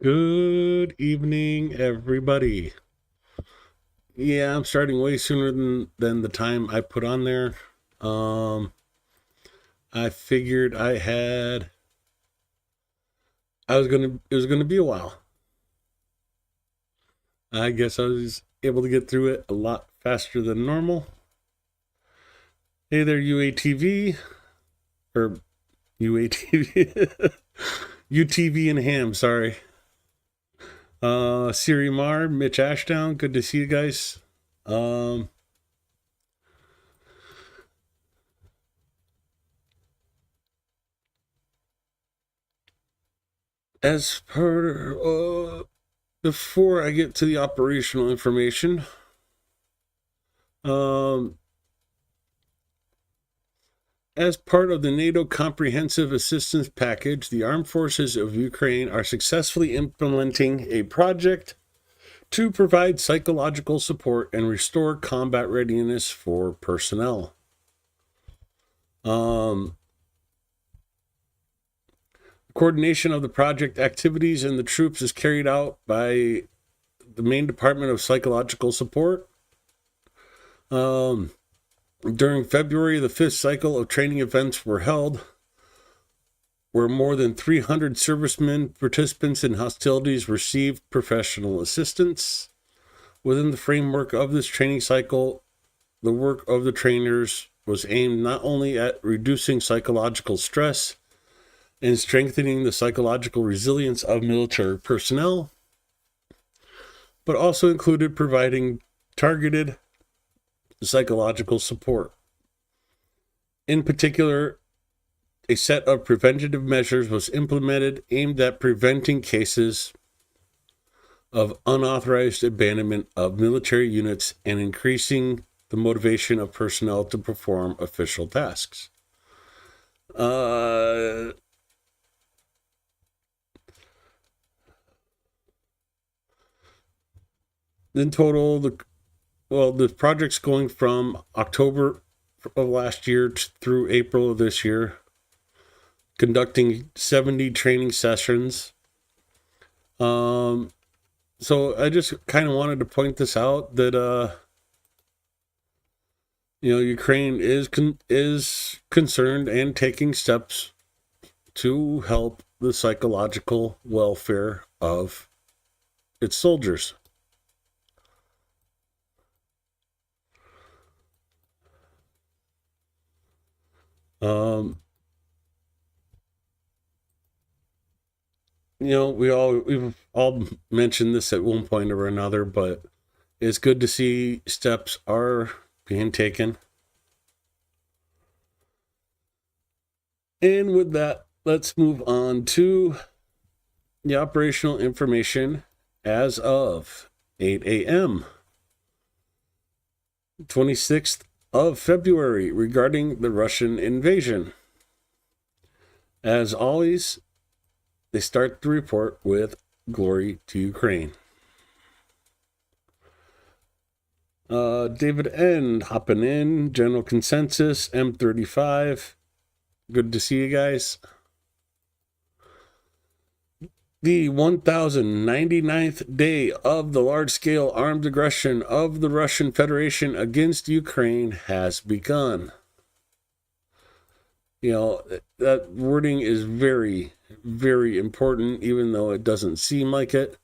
Good evening, everybody. Yeah, I'm starting way sooner than the time I put on there. I figured it was gonna be a while. I guess I was able to get through it a lot faster than normal. Hey there, UATV, or UATV, UTV and Ham, sorry. Siri Mar, Mitch Ashdown, good to see you guys. Um, as per, before I get to the operational information, as part of the NATO Comprehensive Assistance Package, the Armed Forces of Ukraine are successfully implementing a project to provide psychological support and restore combat readiness for personnel. Coordination of the project activities and the troops is carried out by the Maine Department of Psychological Support. During February, the fifth cycle of training events were held, where more than 300 servicemen participants in hostilities received professional assistance. Within the framework of this training cycle, the work of the trainers was aimed not only at reducing psychological stress and strengthening the psychological resilience of military personnel, but also included providing targeted psychological support. In particular, a set of preventative measures was implemented aimed at preventing cases of unauthorized abandonment of military units and increasing the motivation of personnel to perform official tasks. In total, the project's going from October of last year through April of this year, conducting 70 training sessions. So I just kind of wanted to point this out that Ukraine is concerned and taking steps to help the psychological welfare of its soldiers. We've all mentioned this at one point or another, but it's good to see steps are being taken. And with that, let's move on to the operational information as of 8 a.m. 26th of February regarding the Russian invasion. As always, they start the report with "Glory to Ukraine." David N. hopping in, general consensus, M35. Good to see you guys. The 1099th day of the large-scale armed aggression of the Russian Federation against Ukraine has begun. That wording is very, very important, even though it doesn't seem like it.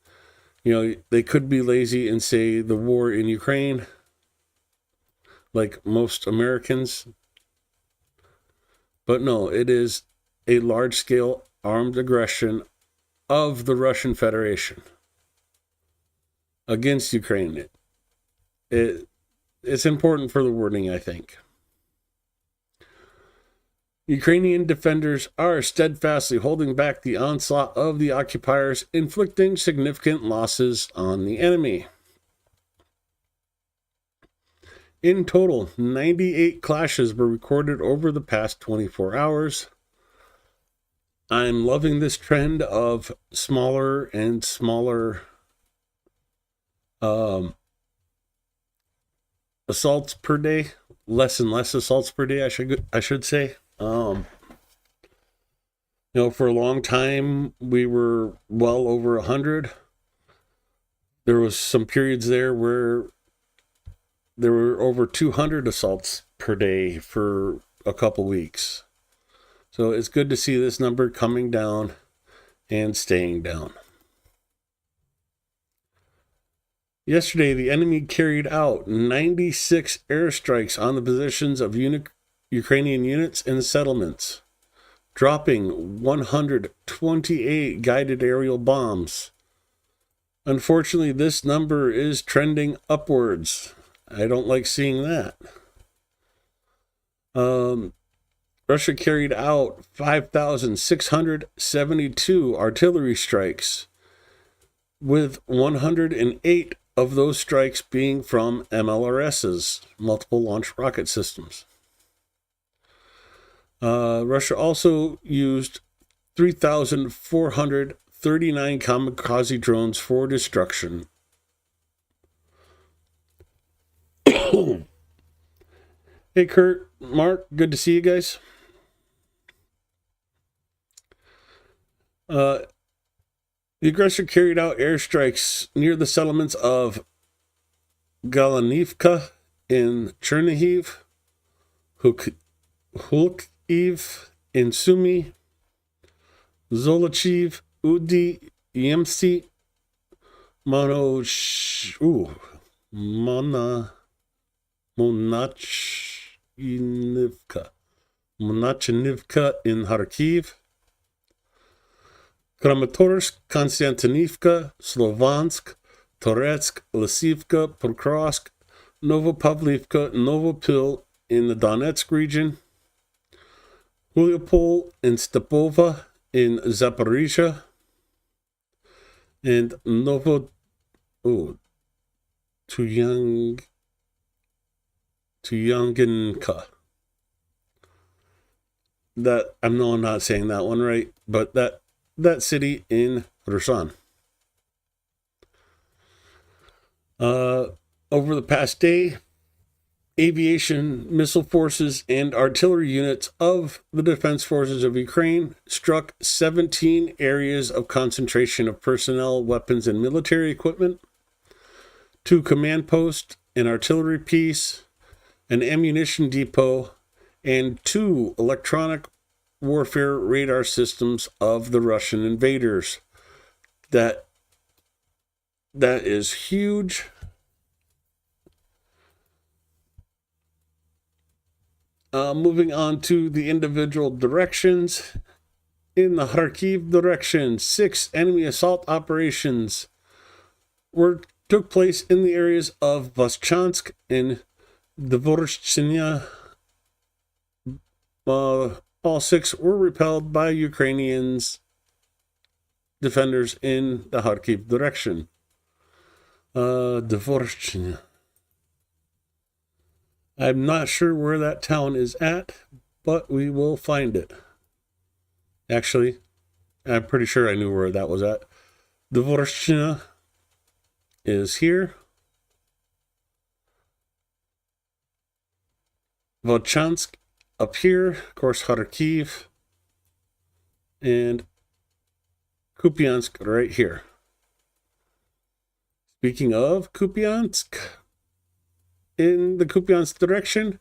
They could be lazy and say the war in Ukraine, like most Americans. But no, it is a large-scale armed aggression of the Russian Federation against Ukraine. It's important for the wording, I think. Ukrainian defenders are steadfastly holding back the onslaught of the occupiers, inflicting significant losses on the enemy. In total, 98 clashes were recorded over the past 24 hours. I'm loving this trend of smaller and smaller assaults per day, less and less assaults per day, I should say. For a long time we were well over 100. There was some periods there where there were over 200 assaults per day for a couple weeks. So it's good to see this number coming down and staying down. Yesterday, the enemy carried out 96 airstrikes on the positions of Ukrainian units and settlements, dropping 128 guided aerial bombs. Unfortunately, this number is trending upwards. I don't like seeing that. Russia carried out 5,672 artillery strikes, with 108 of those strikes being from MLRSs, multiple launch rocket systems. Russia also used 3,439 kamikaze drones for destruction. Hey, Kurt, Mark, good to see you guys. The aggressor carried out airstrikes near the settlements of Galanivka in Chernihiv, Hulkiv in Sumy, Zolochiv, Udi, Yemsi, Monachinivka in Kharkiv, Kramatorsk, Konstantinivka, Slovansk, Toretsk, Lysivka, Pokrovsk, Novopavlivka, Novopil in the Donetsk region, Huliopol and Stepova in Zaporizhia, and Tuyanginka. That I know I'm not saying that one right, but that city in Kherson. Over the past day, aviation, missile forces, and artillery units of the defense forces of Ukraine struck 17 areas of concentration of personnel, weapons, and military equipment, 2 command posts, an artillery piece, an ammunition depot, and 2 electronic warfare radar systems of the Russian invaders. That is huge. Moving on to the individual directions. In the Kharkiv direction, 6 enemy assault operations took place in the areas of Voschansk and Dvorshchina. All 6 were repelled by Ukrainians defenders in the Kharkiv direction. Dvorshchina. I'm not sure where that town is at, but we will find it. Actually, I'm pretty sure I knew where that was at. Dvorshchina is here. Volchansk up here, of course, Kharkiv, and Kupiansk right here. Speaking of Kupiansk, in the Kupiansk direction,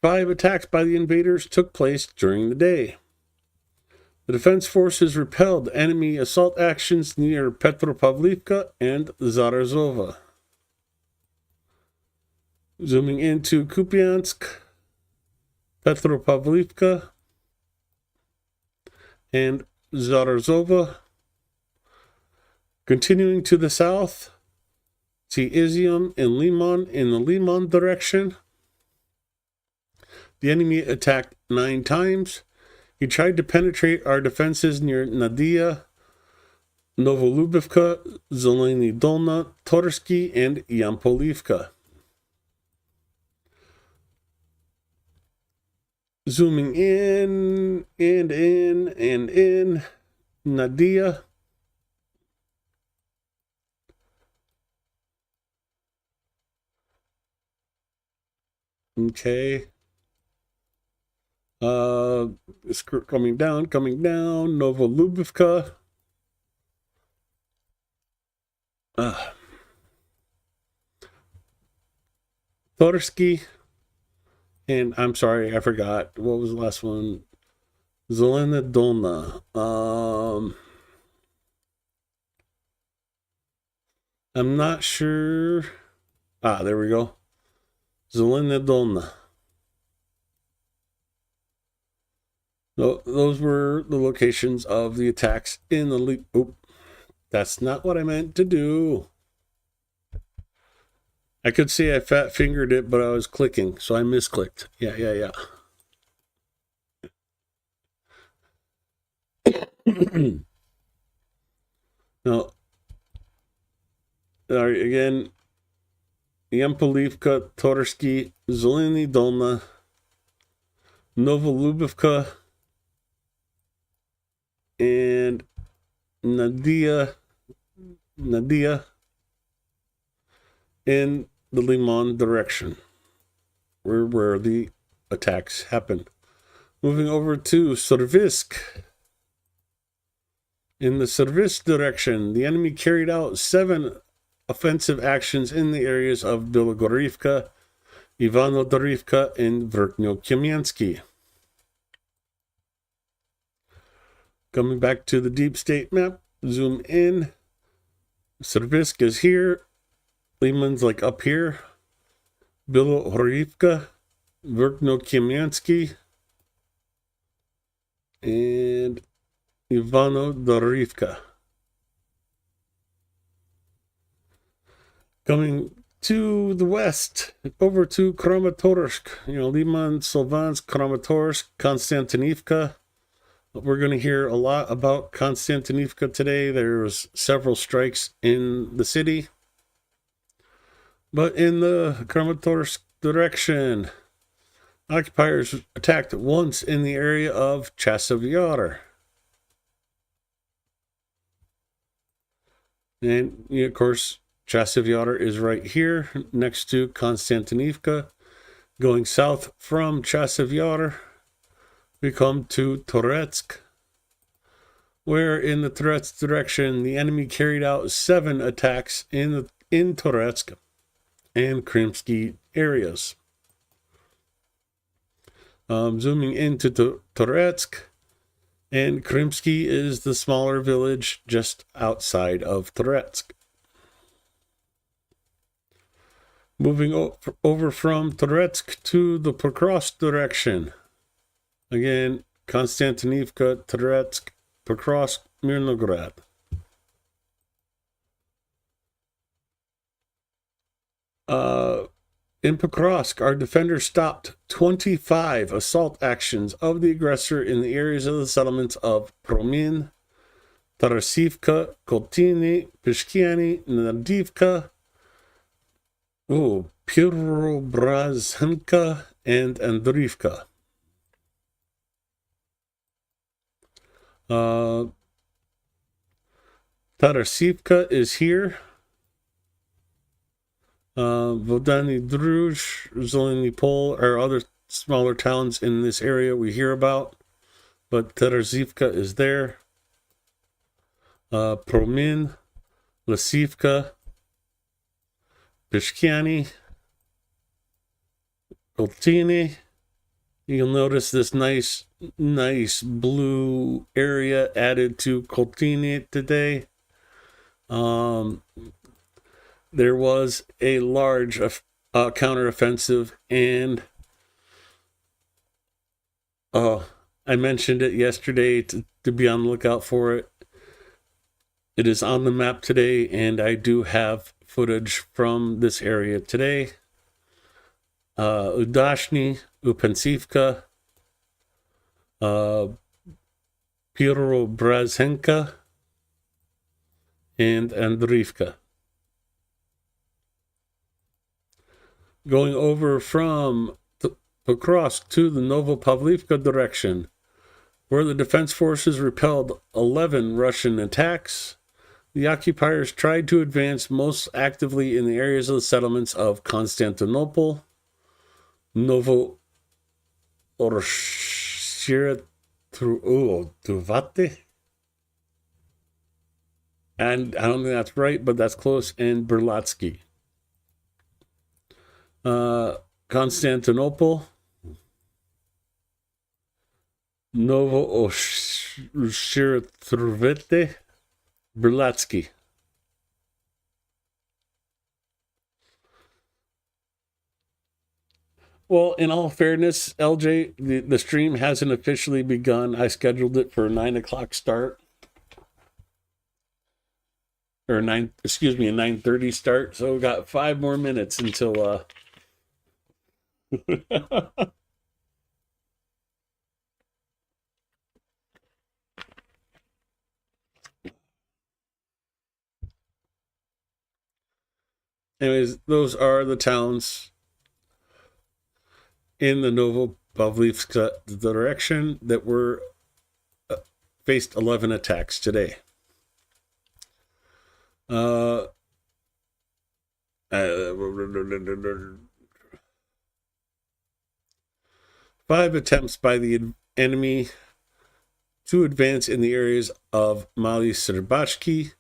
5 attacks by the invaders took place during the day. The defense forces repelled enemy assault actions near Petropavlivka and Zarazova. Zooming into Kupiansk, Petropavlivka, and Zarazova. Continuing to the south, see Izium and Liman in the Liman direction. The enemy attacked 9 times. He tried to penetrate our defenses near Nadia, Novolubivka, Zeleny Dolna, Torsky, and Yampolivka. Zooming in and in and in. Nadia. Okay. It's coming down. Novolubivka. Torsky. And I'm sorry, I forgot. What was the last one? Zelena Dolna. I'm not sure. There we go. Zelena Dolna. Those were the locations of the attacks in the leap. Oop. That's not what I meant to do. I could say I fat fingered it, but I was clicking, so I misclicked. Yeah. Now, all right, again, Yampolivka, Torsky, Zeleny Dolna, Novolubivka, and Nadia in the Liman direction, where the attacks happened. Moving over to Servisk. In the Servisk direction, the enemy carried out 7 offensive actions in the areas of Bilogorivka, Ivano-Dorivka, and Verkhnyo-Kamensky. Coming back to the deep state map, zoom in. Servisk is here. Liman's like up here. Bilogorivka, Verkhnyo-Kamensky, and Ivano-Dorivka. Coming to the west, over to Kramatorsk, Liman, Solvansk, Kramatorsk, Konstantinivka. We're going to hear a lot about Konstantinivka today. There's several strikes in the city. But in the Kramatorsk direction, occupiers attacked once in the area of Chasiv Yar. And, of course, Chasiv Yar is right here next to Konstantinivka. Going south from Chasiv Yar, we come to Toretsk, where in the Toretsk direction, the enemy carried out 7 attacks in Toretsk and Krymsky areas. Zooming into Toretsk, and Krymsky is the smaller village just outside of Toretsk. Moving over from Toretsk to the Pokrovsk direction. Again, Konstantinivka, Toretsk, Pokrovsk, Mirnograd. In Pokrovsk, our defenders stopped 25 assault actions of the aggressor in the areas of the settlements of Promin, Tarasivka, Koltini, Pishkiani, Nadivka, Pyrobrazenka, and Andrivka. Tarasivka is here. Vodany Druj, Zeleny Pol are other smaller towns in this area we hear about, but Tarasivka is there. Promin, Lasivka, Pishkiani, Koltini. You'll notice this nice blue area added to Koltini today. There was a large counteroffensive, and I mentioned it yesterday to be on the lookout for it. It is on the map today, and I do have footage from this area today. Udashny, Upensivka, uh, Preobrazhenka, and Andriivka. Going over from Pokrovsk to the Novopavlivka direction, where the defense forces repelled 11 Russian attacks. The occupiers tried to advance most actively in the areas of the settlements of Constantinople, Novo Tuvate, and I don't think that's right, but that's close, and Berlatsky. Constantinople, Novo Oshirovite, Berlatsky. Well, in all fairness, LJ, the stream hasn't officially begun. I scheduled it for a 9 o'clock start. Or a 9:30 start. So we got 5 more minutes until anyways, those are the towns in the Novopavlivsk direction that were faced 11 attacks today. 5 attempts by the enemy to advance in the areas of Mali Serbachki,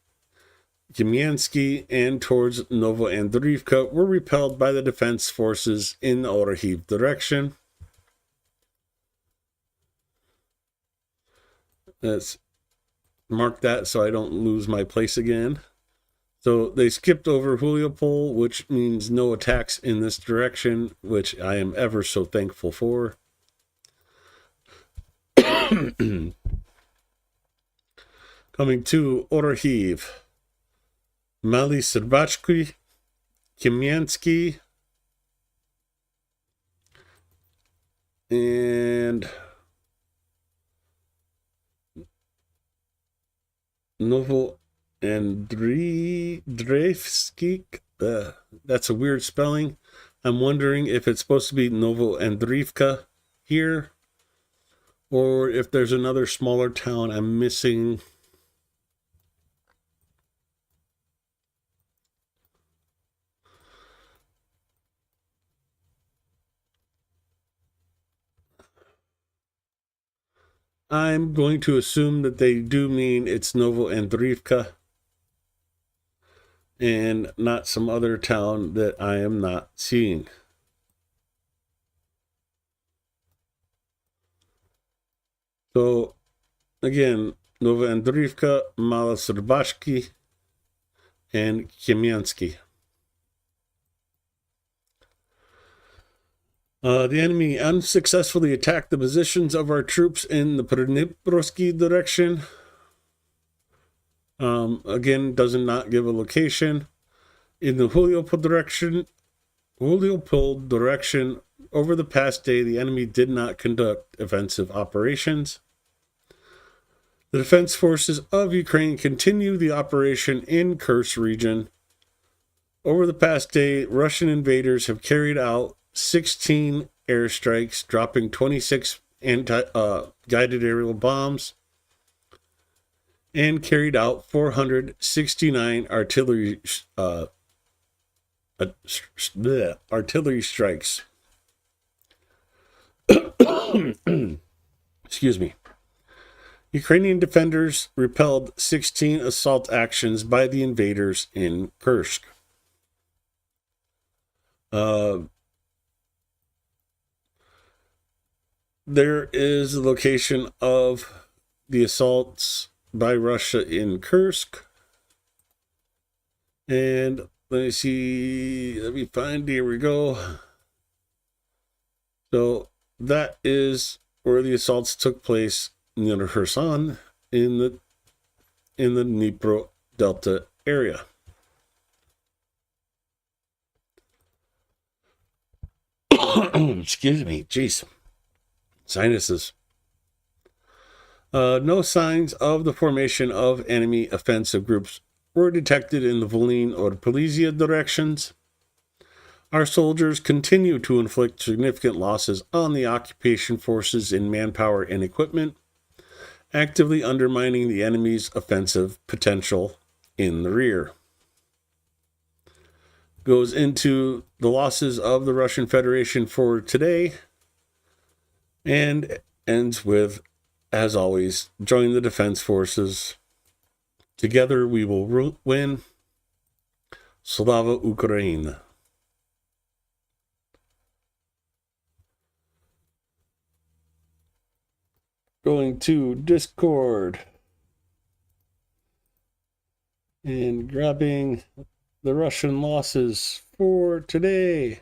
Kamiansky, and towards Novoandriivka were repelled by the defense forces in the Orahiv direction. Let's mark that so I don't lose my place again. So they skipped over Huliopol, which means no attacks in this direction, which I am ever so thankful for. Coming to Orahiv, Mali Serbachki, Kamiansky, and Novo Andriivsky. That's a weird spelling. I'm wondering if it's supposed to be Novo Andriivka here, or if there's another smaller town I'm missing. I'm going to assume that they do mean it's Novo Andriivka and not some other town that I am not seeing. So, again, Novo Andriivka, Mala Serbachki, and Kamiansky. The enemy unsuccessfully attacked the positions of our troops in the Pridniprovsky direction. Again, does not give a location. In the Huliopol direction, over the past day, the enemy did not conduct offensive operations. The defense forces of Ukraine continue the operation in Kursk region. Over the past day, Russian invaders have carried out 16 airstrikes, dropping 26 guided aerial bombs, and carried out 469 artillery strikes. Excuse me. Ukrainian defenders repelled 16 assault actions by the invaders in Kursk. There is the location of the assaults by Russia in Kursk. And let me see, let me find, here we go. So that is where the assaults took place near Kherson in the Dnipro Delta area. Excuse me, jeez. Sinuses. No signs of the formation of enemy offensive groups were detected in the Volyn or Polizia directions. Our soldiers continue to inflict significant losses on the occupation forces in manpower and equipment, actively undermining the enemy's offensive potential in the rear. Goes into the losses of the Russian Federation for today, and ends with, as always, join the defense forces. Together we will win. Slava Ukraine. Going to Discord and grabbing the Russian losses for today.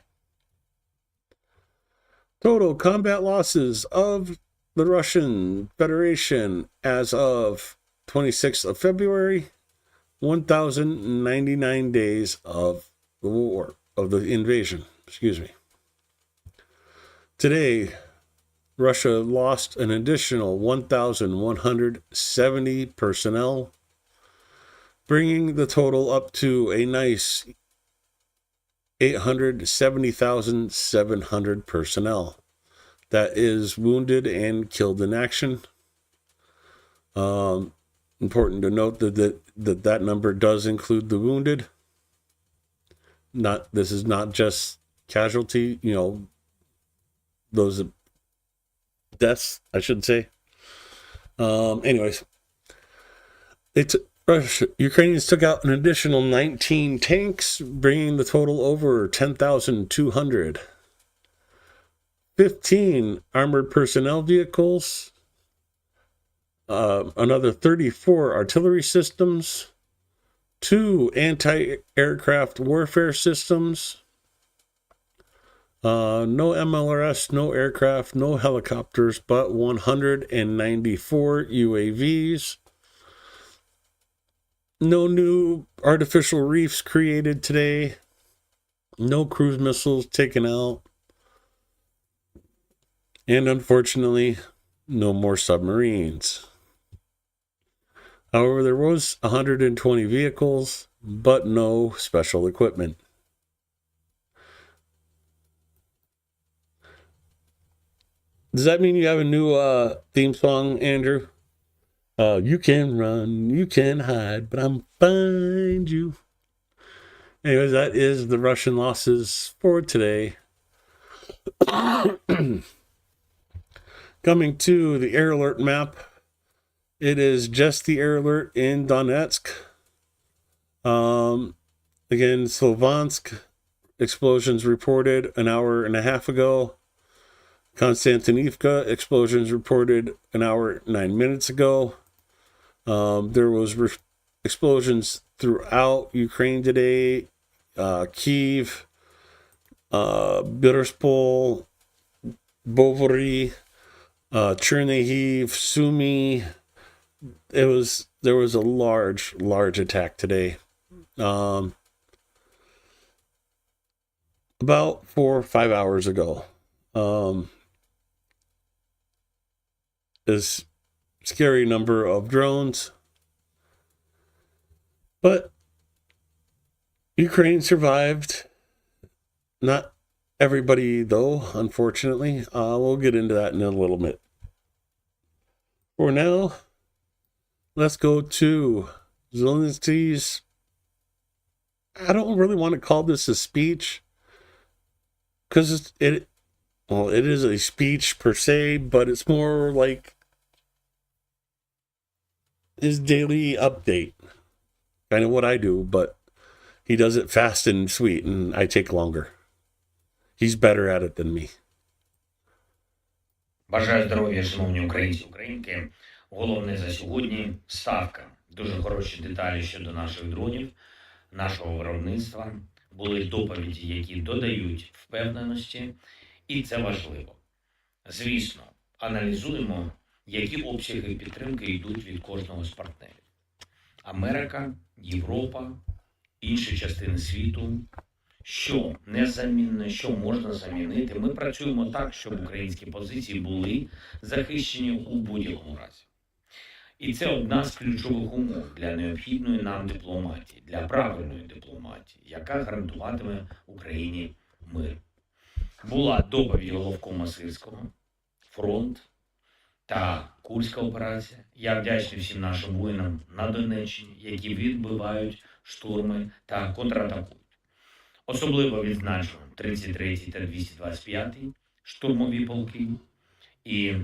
Total combat losses of the Russian Federation as of 26th of February, 1,099 days of the war, of the invasion, excuse me. Today, Russia lost an additional 1,170 personnel, bringing the total up to a nice 870,700 personnel. That is wounded and killed in action. Important to note that number does include the wounded. This is not just casualty, those deaths, I should say. Anyways, Ukrainians took out an additional 19 tanks, bringing the total over 10,200. 15 armored personnel vehicles, another 34 artillery systems, 2 anti-aircraft warfare systems, no MLRS, no aircraft, no helicopters, but 194 UAVs. No new artificial reefs created today. No cruise missiles taken out. And unfortunately, no more submarines. However, there was 120 vehicles, but no special equipment. Does that mean you have a new theme song, Andrew? You can run, you can hide, but I'm find you. Anyways, that is the Russian losses for today. Coming to the air alert map, it is just the air alert in Donetsk. Again, Slovansk, explosions reported an hour and a half ago. Konstantinivka, explosions reported an hour 9 minutes ago. There was explosions throughout Ukraine today. Kyiv, Birospol, Bovory, Chernihiv, Sumy. There was a large attack today. About 4 or 5 hours ago. This scary number of drones, but Ukraine survived. Not everybody, though, unfortunately. We'll get into that in a little bit. For now, let's go to Zelensky's. I don't really want to call this a speech, because it is a speech per se, but it's more like his daily update. Kind of what I do, but he does it fast and sweet, and I take longer. He's better at it than me. Бажаю здоров'я, шановні українці, українки. Головне за сьогодні – ставка. Дуже хороші деталі щодо наших дронів, нашого виробництва. Були доповіді, які додають впевненості, і це важливо. Звісно, аналізуємо, які обсяги підтримки йдуть від кожного з партнерів. Америка, Європа, інші частини світу. Що незамінне, що можна замінити. Ми працюємо так, щоб українські позиції були захищені у будь-якому разі. І це одна з ключових умов для необхідної нам дипломатії, для правильної дипломатії, яка гарантуватиме Україні мир. Була доповідь головкома Сирського, фронт та Курська операція. Я вдячний всім нашим воїнам на Донеччині, які відбивають штурми та контратакують. Особливо відзначу 33-й та 225-й штурмові полки. І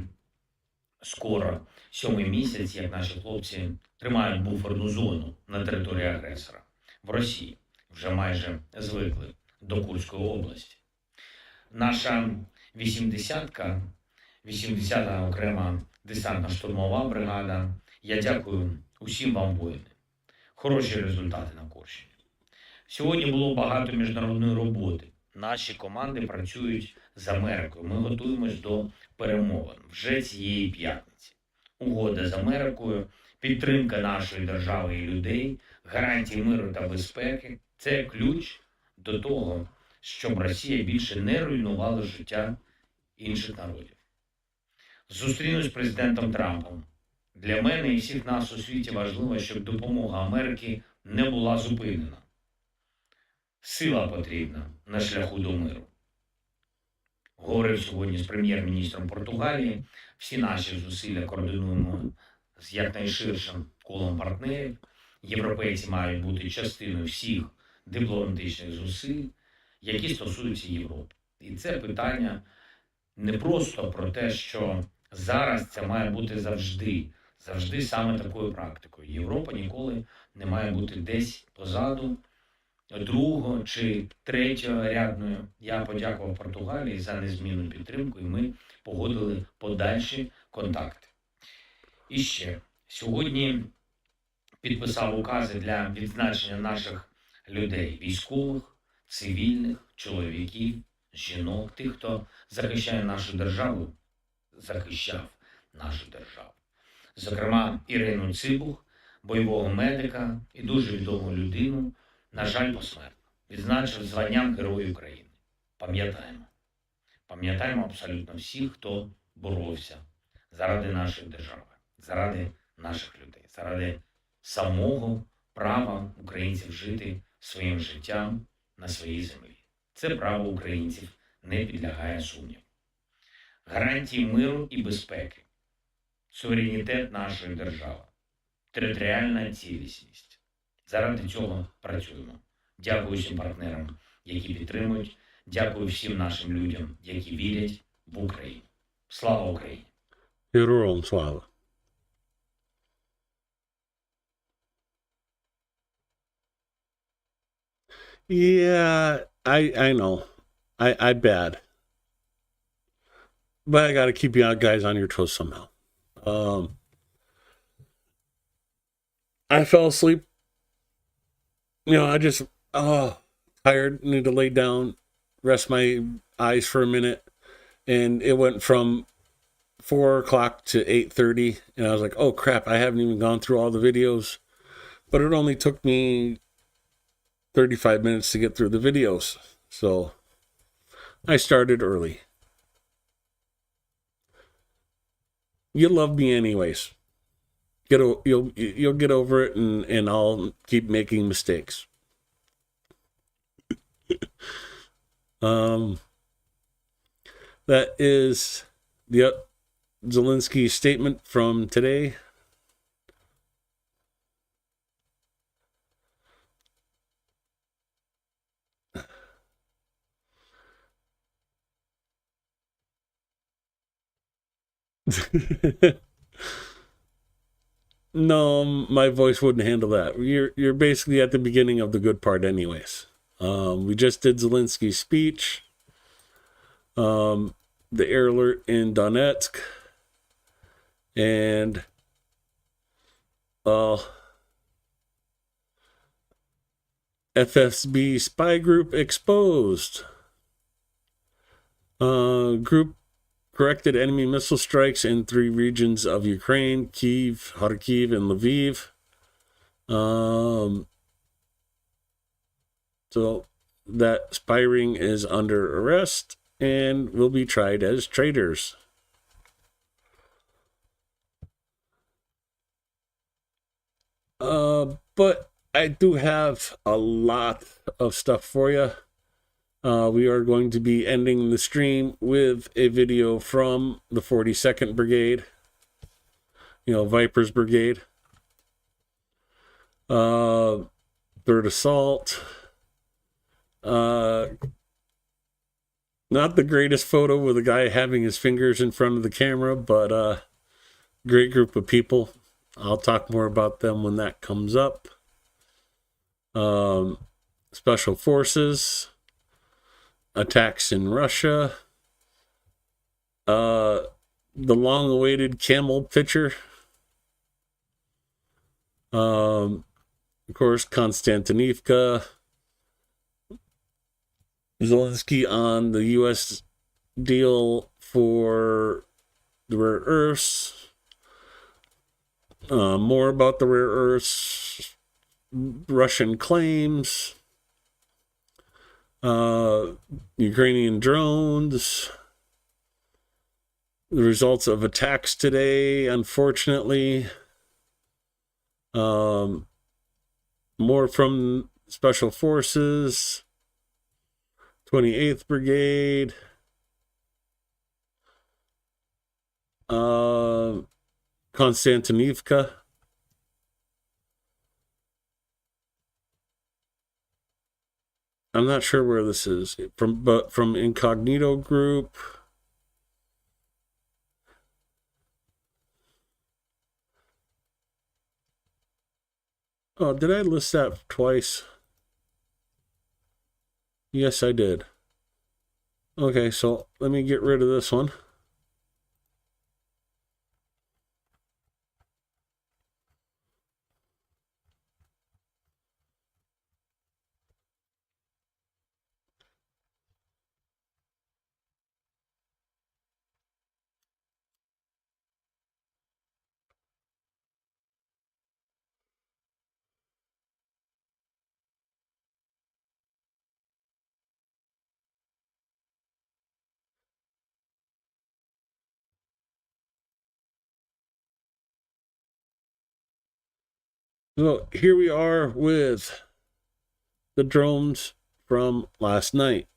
скоро 7-й місяць, як наші хлопці тримають буферну зону на території агресора. В Росії вже майже звикли до Курської області. Наша 80-ка, 80-та окрема десантна штурмова бригада. Я дякую усім вам, воїни. Хороші результати на Курщині. Сьогодні було багато міжнародної роботи. Наші команди працюють з Америкою. Ми готуємось до перемовин вже цієї п'ятниці. Угода з Америкою, підтримка нашої держави і людей, гарантії миру та безпеки – це ключ до того, щоб Росія більше не руйнувала життя інших народів. Зустрінусь з президентом Трампом. Для мене і всіх нас у світі важливо, щоб допомога Америки не була зупинена. Сила потрібна на шляху до миру. Говорив сьогодні з прем'єр-міністром Португалії. Всі наші зусилля координуємо з якнайширшим колом партнерів. Європейці мають бути частиною всіх дипломатичних зусиль, які стосуються Європи. І це питання не просто про те, що зараз це має бути завжди саме такою практикою. Європа ніколи не має бути десь позаду, другого чи третього рядною. Я подякував Португалії за незмінну підтримку, і ми погодили подальші контакти. І ще, сьогодні підписав укази для відзначення наших людей, військових, цивільних, чоловіків, жінок, тих, хто захищав нашу державу. Зокрема, Ірину Цибух, бойового медика і дуже відому людину, на жаль, посмертно. Відзначив званням Герою України. Пам'ятаємо. Пам'ятаємо абсолютно всіх, хто боровся заради нашої держави, заради наших людей, заради самого права українців жити своїм життям на своїй землі. Це право українців не підлягає сумніву. Гарантії миру і безпеки, суверенітет нашої держави, територіальна цілісність. Заради цього працюємо. Дякую всім партнерам, які підтримують. Дякую всім нашим людям, які вірять в Україну. Слава Україні! Героям слава! Yeah, I know. I bad. But I got to keep you guys on your toes somehow. I fell asleep. I just, tired, need to lay down, rest my eyes for a minute. And it went from 4 o'clock to 8:30. And I was like, oh crap, I haven't even gone through all the videos. But it only took me 35 minutes to get through the videos. So I started early. You love me anyways. You'll get over it, and I'll keep making mistakes. That is the Zelensky statement from today. No, my voice wouldn't handle that. You're basically at the beginning of the good part anyways. We just did Zelensky's speech. The air alert in Donetsk. And FSB spy group exposed. Group corrected enemy missile strikes in 3 regions of Ukraine: Kyiv, Kharkiv, and Lviv. So that spy ring is under arrest and will be tried as traitors. But I do have a lot of stuff for you. We are going to be ending the stream with a video from the 42nd Brigade, Viper's Brigade. 3rd Assault. Not the greatest photo with a guy having his fingers in front of the camera, but great group of people. I'll talk more about them when that comes up. Special Forces. Attacks in Russia. The long-awaited camel picture. Of course, Konstantinivka. Zelensky on the U.S. deal for the rare earths. More about the rare earths. Russian claims. Ukrainian drones. The results of attacks today, unfortunately. More from Special Forces. 28th Brigade. Konstantinivka. I'm not sure where this is but from Incognito Group. Oh, did I list that twice? Yes, I did. Okay, so let me get rid of this one. So here we are with the drones from last night.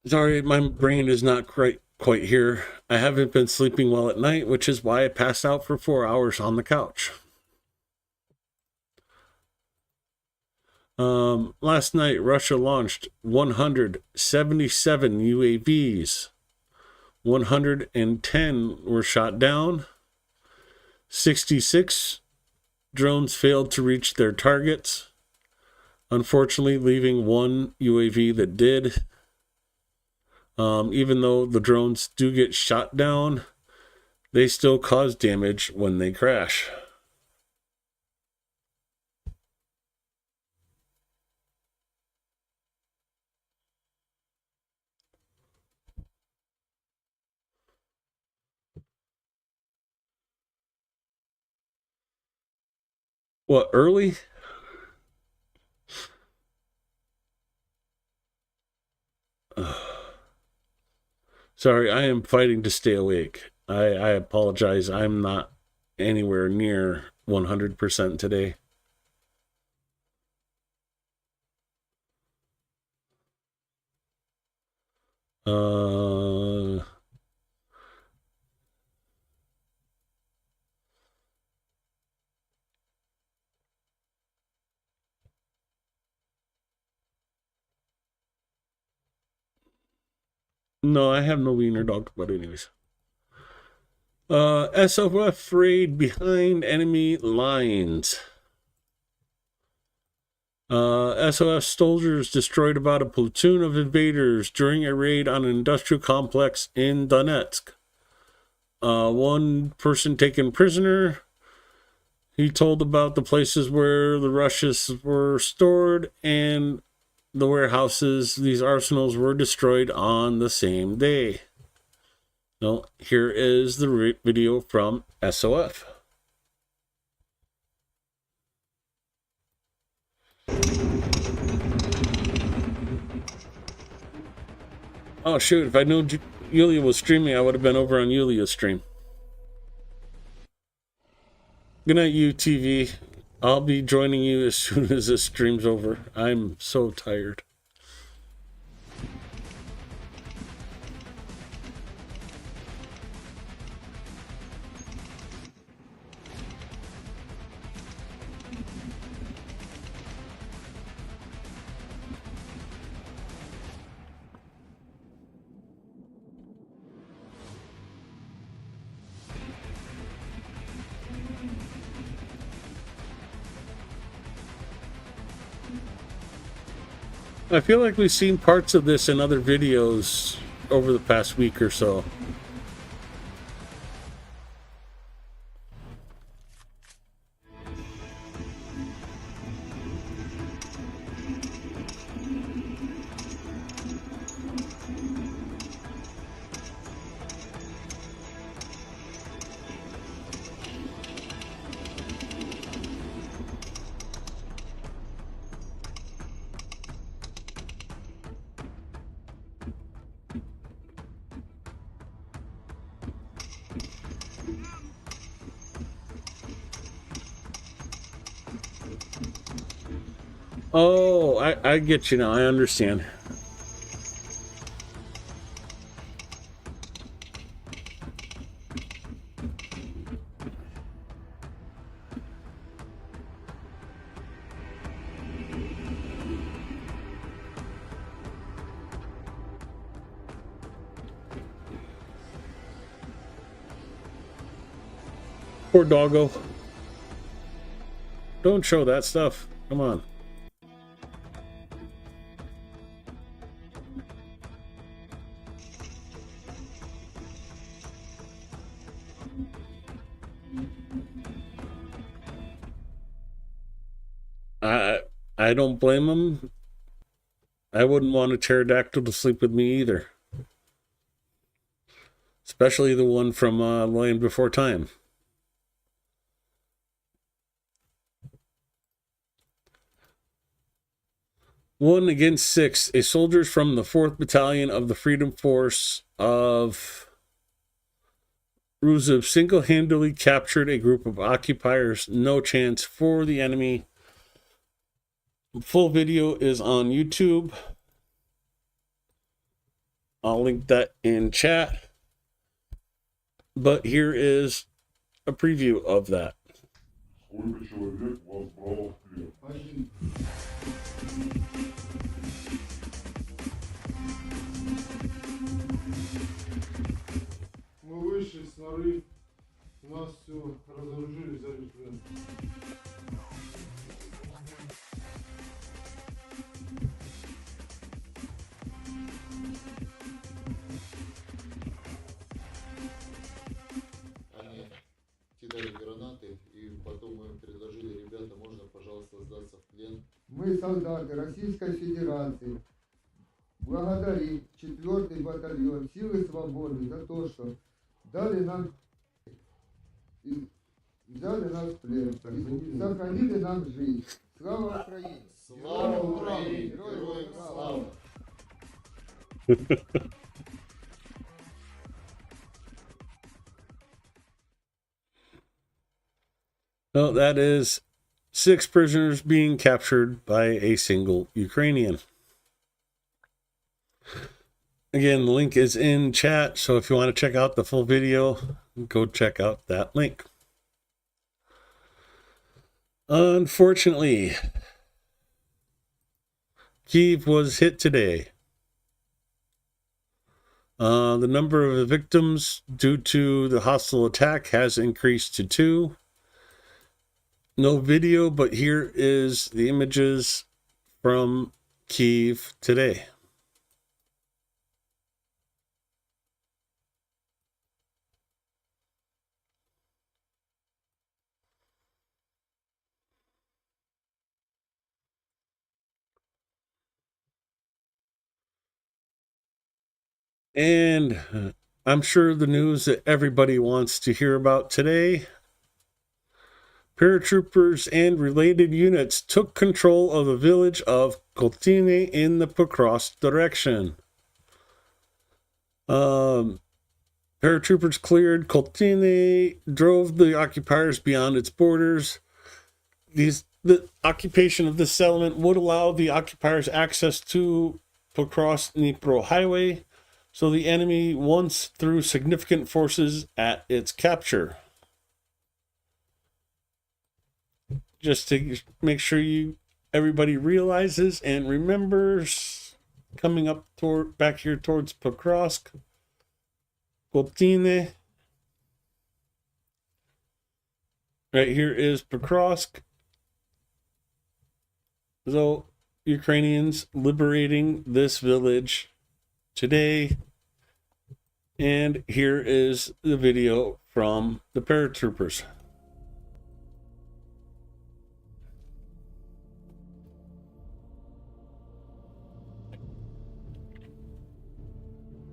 Sorry, my brain is not quite here. I haven't been sleeping well at night, which is why I passed out for 4 hours on the couch. Last night, Russia launched 177 UAVs. 110 were shot down. 66 drones failed to reach their targets, unfortunately leaving one UAV that did. Even though the drones do get shot down, they still cause damage when they crash. What, early? Sorry, I am fighting to stay awake. I apologize. I'm not anywhere near 100% today. No, I have no wiener dog, but anyways. SOF raid behind enemy lines. SOF soldiers destroyed about a platoon of invaders during a raid on an industrial complex in Donetsk. One person taken prisoner. He told about the places where the Russians were stored and the warehouses. These arsenals were destroyed on the same day. So here is the video from SOF. Oh shoot, if I knew Yulia was streaming, I would have been over on Yulia's stream. Good night, UTV. I'll be joining you as soon as this stream's over. I'm so tired. I feel like we've seen parts of this in other videos over the past week or so. Oh, I get you now. I understand. Poor doggo. Don't show that stuff. Come on. I don't blame him. I wouldn't want a pterodactyl to sleep with me either. Especially the one from Land Before Time. One against six. A soldiers from the 4th Battalion of the Freedom Force of Ruzib single-handedly captured a group of occupiers. No chance for the enemy. Full video is on YouTube. I'll link that in chat. But here is a preview of that. Мы вышли с норы, у нас все разоружили, взяли в плен. Они кидали гранаты, и потом мы им предложили: ребята, можно, пожалуйста, сдаться в плен. Мы, солдаты Российской Федерации, благодарим 4-й батальон Силы Свободы за то, что дали нам и взяли нас в плен, и сохранили нам жизнь. Слава Украине! Слава Украине! Героям слава! Well, that is 6 prisoners being captured by a single Ukrainian. Again, the link is in chat, so if you want to check out the full video, go check out that link. Unfortunately, Kyiv was hit today. The number of victims due to the hostile attack has increased to 2. No video, but here is the images from Kyiv today. And I'm sure the news that everybody wants to hear about today: paratroopers and related units took control of the village of Koltine in the Pokrovsk direction. Paratroopers cleared Koltine, drove the occupiers beyond its borders. The occupation of this settlement would allow the occupiers access to Pokrovsk-Dnipro highway, so the enemy once threw significant forces at its capture. Just to make sure everybody realizes and remembers, coming up back here towards Pokrovsk, Koltine. Right here is Pokrovsk. So Ukrainians liberating this village today. And here is the video from the paratroopers.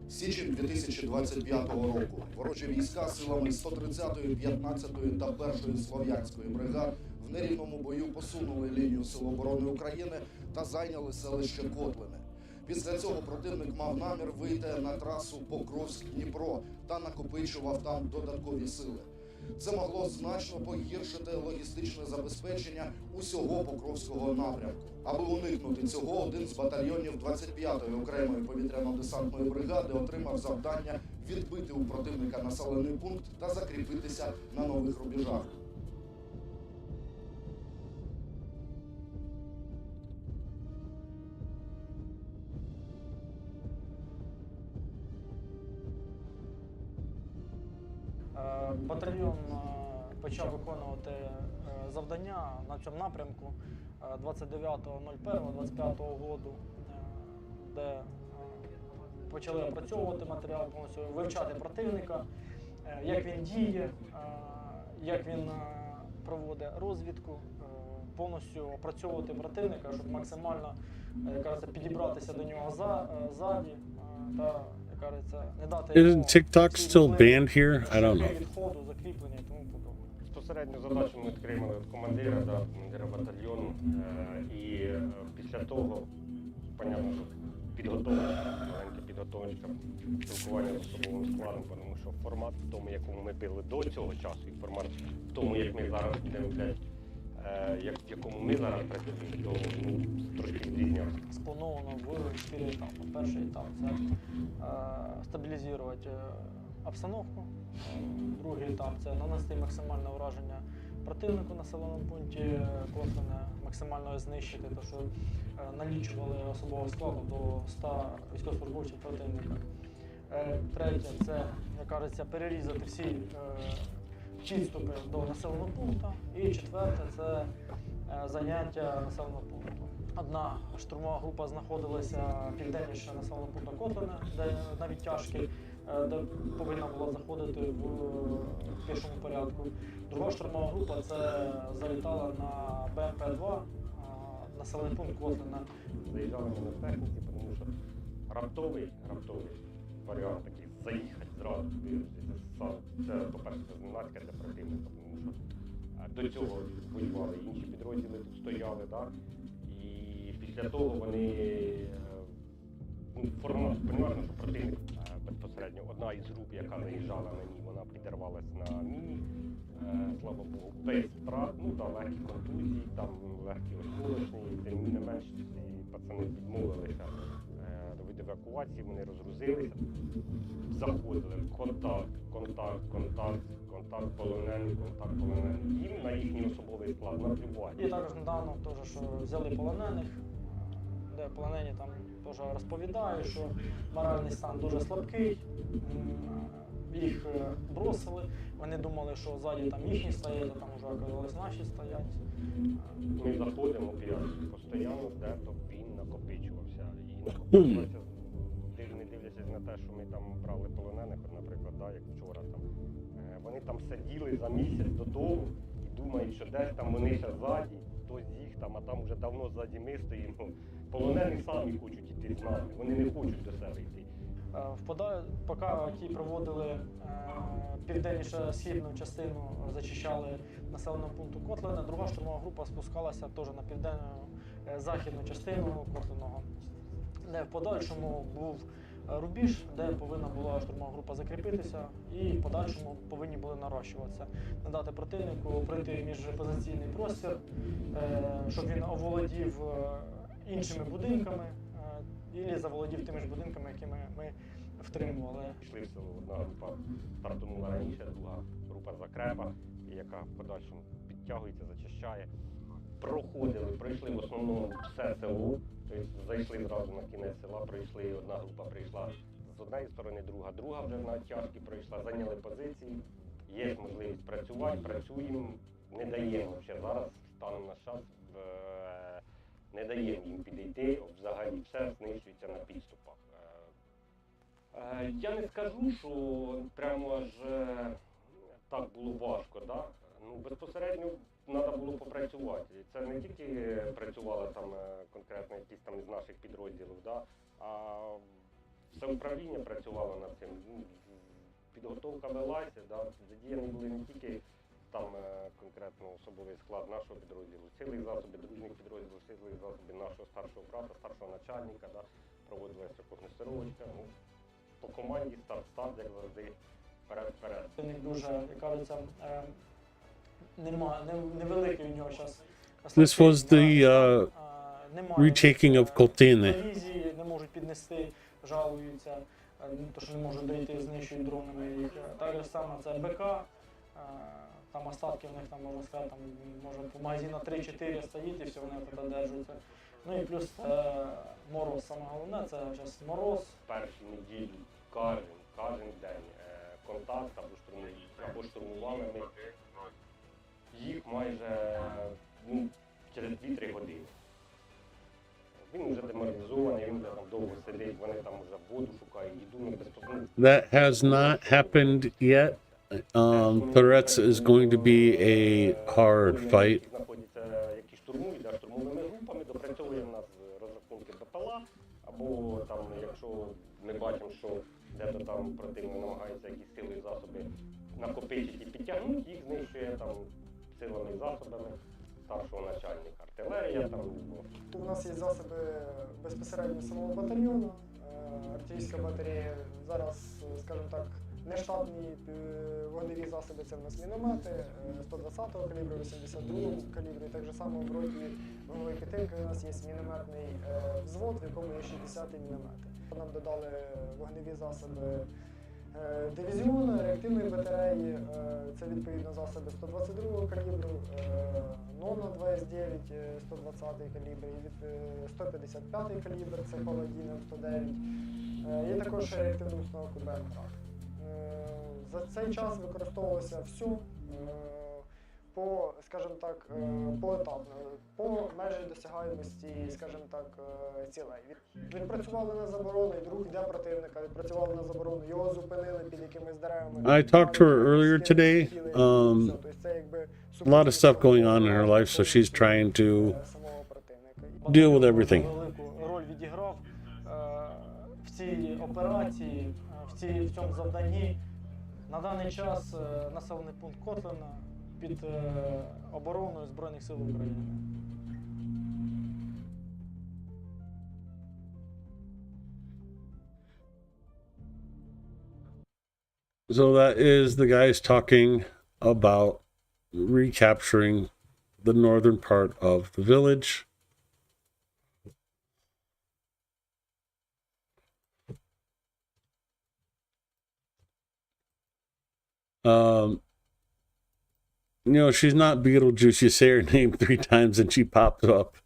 Січень 2025 року ворожі війська силами 130-ї, 15-ї та 1-ї Слов'янської бригад в нерівному бою посунули лінію Сил оборони України та зайняли селище Котлине. Після цього противник мав намір вийти на трасу Покровськ-Дніпро та накопичував там додаткові сили. Це могло значно погіршити логістичне забезпечення усього Покровського напрямку. Аби уникнути цього, один з батальйонів 25-ї окремої повітряно-десантної бригади отримав завдання відбити у противника населений пункт та закріпитися на нових рубежах. Батальйон почав виконувати завдання на цьому напрямку 29.01.25 року, де почали опрацьовувати матеріал, повністю вивчати противника, як він діє, як він проводить розвідку, повністю опрацьовувати противника, щоб максимально підібратися до нього ззаді та не дати Isn't TikTok still banned here? I don't know. відходу, закріплення і тому подобне. Безпосередню задачу ми отримали від командира батальйону. І після того, понятно, що маленька підготовочка спілкування з особовим складом, тому що формат в тому, якому ми били до цього часу, і формат в тому, як ми зараз будемо, в якому ми зараз працюємо, то трошки відрізнявся. Сплановано в 4 етапи. Перший етап – це стабілізувати обстановку. Другий етап – це нанести максимальне ураження противнику в населеному пункті Котлине, максимально його знищити, тому що налічували особового складу до 100 військовослужбовців противника. Третє – це, як кажеться, перерізати всі підступи до населеного пункту. І четверте – це заняття населеного пункту. Одна штурмова група знаходилася південніше населеного пункту Котлине, де на відтяжки, де повинна була заходити в пішому порядку. Друга штурмова група це залітала на БМП-2, населений пункт Котлине. Заїжджали ми на техніці, тому що раптовий варіант такий, заїхати зразу. Це, по-перше, зненацька для противника, тому що до цього воювали інші підрозділи, тут стояли, так? І після того вони, формат, понятно, що противник безпосередньо, одна із груп, яка заїжджала на ній, вона підірвалась на міні, слава Богу, без втрат, легкі контузії, там легкі осколочні, тим не менш, пацани відмовилися від евакуації, вони розгрузилися, заходили, контакт полонений. Їм на їхній особовий склад наплювати. І також недавно теж, що взяли полонених, де полонені там теж розповідають, що моральний стан дуже слабкий, їх бросили, вони думали, що ззаді там їхні стоять, а там вже оказалось наші стоять. Ми заходимо постійно, де то він накопичувався. І накопичувався, не дивлячись на те, що ми там брали полонених, наприклад, як вчора там. Вони там сиділи за місяць додому і думають, що десь там вони ще ззаді, хтось їх там, а там вже давно ззаді ми стоїмо. Полонені самі хочуть йти з нами, вони не хочуть до себе йти. Поки ті проводили південніше-східну частину, зачищали населеного пункту Котлине, друга штурмова група спускалася теж на південно-західну частину Котлиного, де в подальшому був рубіж, де повинна була штурмова група закріпитися і в подальшому повинні були нарощуватися, не дати противнику пройти міжпозиційний простір, щоб він оволодів іншими будинками і заволодів тими ж будинками, якими ми втримували. Пішли в село, одна група стартанула раніше, друга група закрепа, яка в подальшому підтягується, зачищає. Пройшли в основному все село, тобто зайшли зразу на кінець села, пройшли, одна група прийшла з однієї сторони, друга вже на тяжкі пройшла, зайняли позиції, є можливість працювати, працюємо, не даємо ще зараз, станом на час, не даємо їм підійти, взагалі все знищується на підступах. Я не скажу, що прямо аж так було важко, да? Ну, безпосередньо треба було попрацювати. Це не тільки працювали там конкретно якісь там із наших підрозділів, да? А все управління працювало над цим. Підготовка велася, да? Задіяні були не тільки там конкретно особовий склад нашого підрозділу, сили і засоби дружніх підрозділів, сили і засоби нашого старшого брата, старшого начальника, да? Проводилася когнесировочка. Ну, по команді старт, як завжди, вперед. У них дуже, як кажеться, невеликий у нього зараз. This was the retaking of Koltene. Дивізії не можуть піднести, жалуються, то що не можуть дойти, знищують дронами їх. Так же само це БК, там остатки в них, там, можна сказати, там, може по магазину 3-4 стоїть і все, вони туди держаться. Ну і плюс мороз, саме головне, це зараз мороз. Перші неділі, кожен день контакт або штурмували ми їх майже через 2-3 години. Він вже деморалізований, він вже там довго сидить, вони там вже воду шукають, їду не безпосередньо. That has not happened yet. Tourette's is going to be a hard fight. Знаходяться, які штурмують, да, штурмовими групами, допрацьовує в нас розрахунки БПЛА, або там, якщо ми бачимо, що де-то там противник намагається якісь сили і засоби накопичити і підтягнути, їх знищує там силами і засобами старшого начальника. Артилерія там. У нас є засоби безпосередньо самого батальйону. Артилерійська батарея зараз, скажімо так, нештатні вогневі засоби, це в нас міномети 120-го калібру, 82-го калібру, і так же само в роті вогневої підтримки у нас є мінометний взвод, в якому є 60-ті міномети. Нам додали вогневі засоби дивізіону, реактивної батареї, це відповідно засоби 122-го калібру, НОНА 2С9, 120-й калібр, і 155-й калібр, це Паладін М109, і також реактивну установку БМК. За цей час використовувалося все по, скажімо так, поетапно, по межі досягаємості, скажімо так, цілей. Відпрацювали на заборону, і друг йде противника, відпрацювали на заборону, його зупинили під якимись деревами. I talked to her earlier today. A lot of stuff going on in her life, so she's trying to deal with everything. Велику роль відіграв в цій операції, в цьому завданні. На даний час населений пункт Котлина під обороною Збройних сил України. So that is the guys talking about recapturing the northern part of the village. You know, she's not Beetlejuice. You say her name 3 times and she pops up.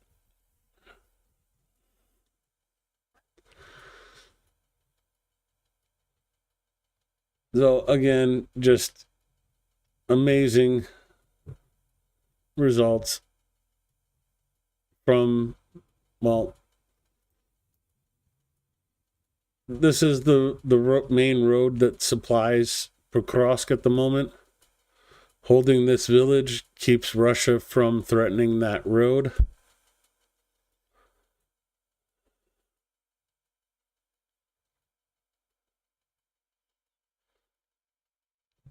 So again, just amazing results from, well, this is the main road that supplies Pokrovsk at the moment. Holding this village keeps Russia from threatening that road.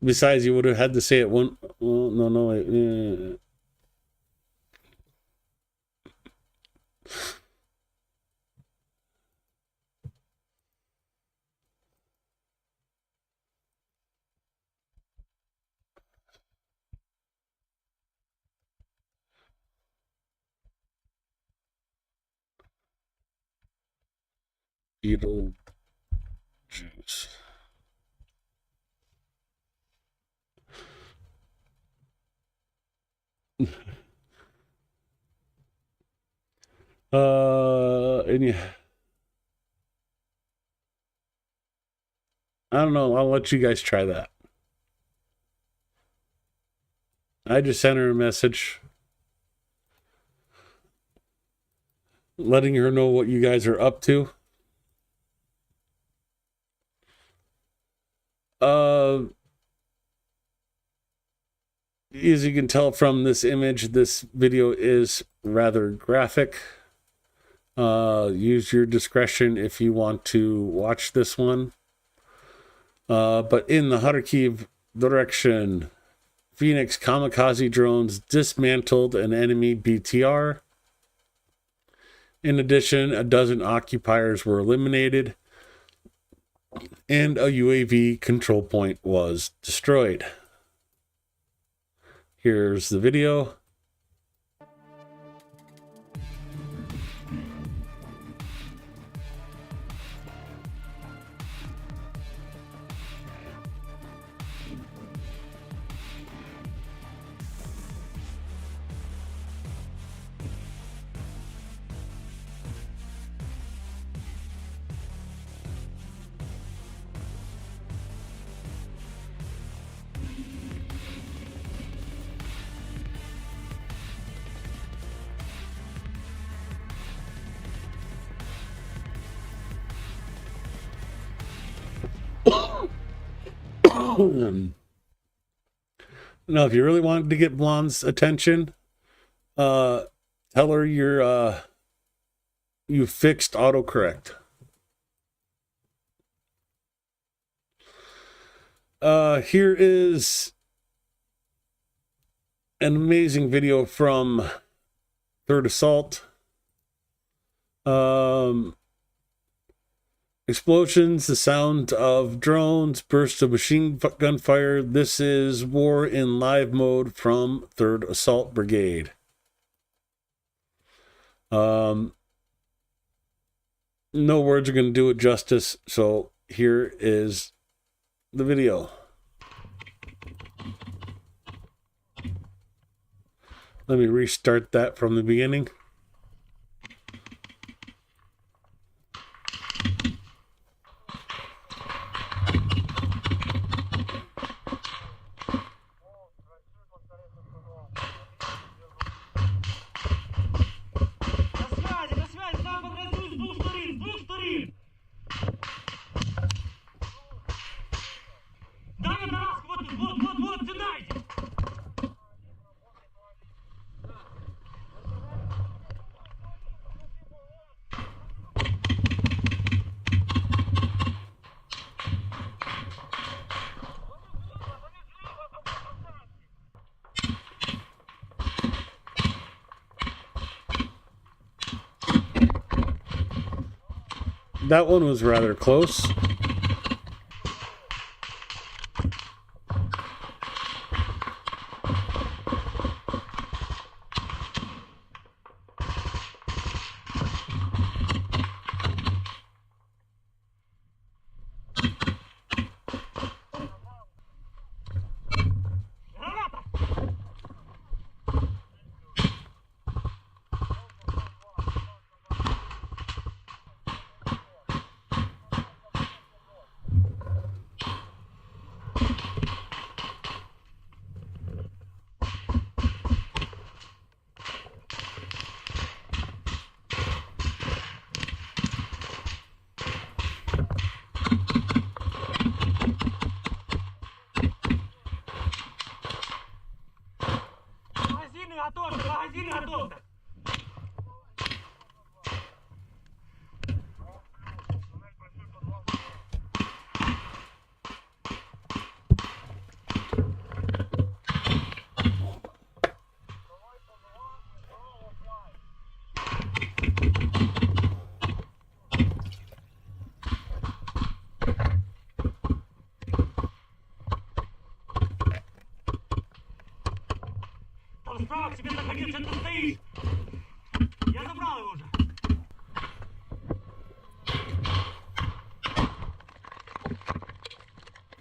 Besides, you would have had to say it one. Well, no. beetle juice. And yeah, I don't know. I'll let you guys try that. I just sent her a message letting her know what you guys are up to. As you can tell from this image, this video is rather graphic. Use your discretion if you want to watch this one. But in the Kharkiv direction, Phoenix kamikaze drones dismantled an enemy BTR. In addition, a dozen occupiers were eliminated, and a UAV control point was destroyed. Here's the video. Now, if you really wanted to get Blonde's attention, tell her you fixed autocorrect. Here is an amazing video from 3rd Assault. Explosions, the sound of drones, bursts of machine gun fire. This is war in live mode from 3rd Assault Brigade. No words are going to do it justice, so here is the video. Let me restart that from the beginning. That one was rather close.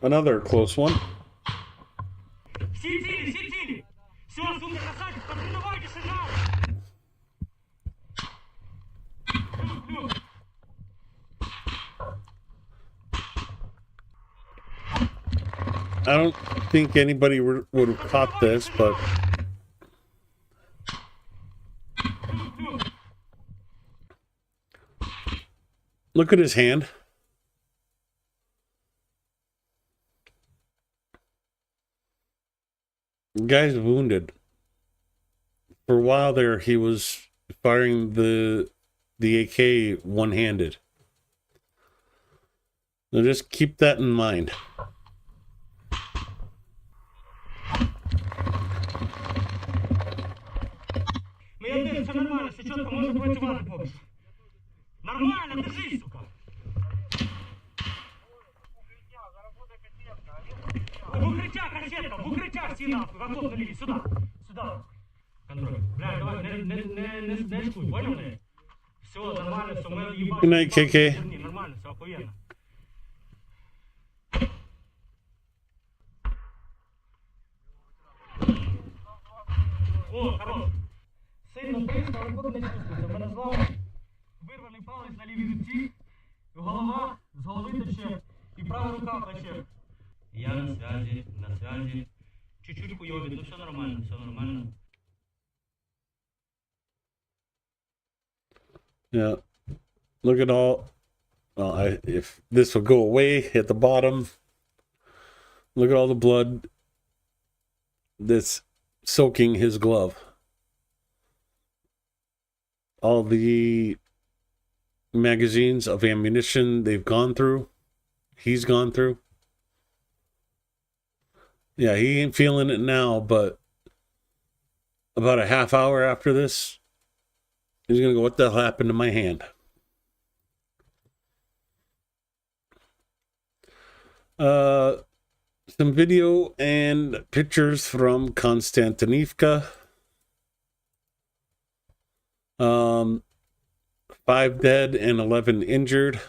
Another close one. Всі цілі, всі цілі! Все, супер, красавчик, подготовьте шагал! I don't think anybody would have caught this, but look at his hand. The guy's wounded. For a while there, he was firing the AK one-handed. So just keep that in mind. Ну я дивлюсь, все нормально, все чітко, можна працювати поки що. Нормально, держись, сука. В укриття касетка, в укриття всі нахуй, готов до лінії, сюди, сюди. Контроль. Бля, давай, не шкуй, понял не? Все, нормально, все, ми їбать. Good night, KK. Нормально, все, охуєнно. О, хорош. Сильно тисно, але поки не чувствується. Мене знову вирваний палець на лівій руці, голова з голови тече і права рука плече. Я на связі. Чуть-чуть хуйові, ну все нормально, все нормально. Yeah. Look at all. If this will go away at the bottom, look at all the blood that's soaking his glove. All the magazines of ammunition they've gone through, he's gone through. Yeah, he ain't feeling it now, but about a half hour after this, he's gonna go, what the hell happened to my hand? Some video and pictures from Konstantinivka. 5 dead and 11 injured.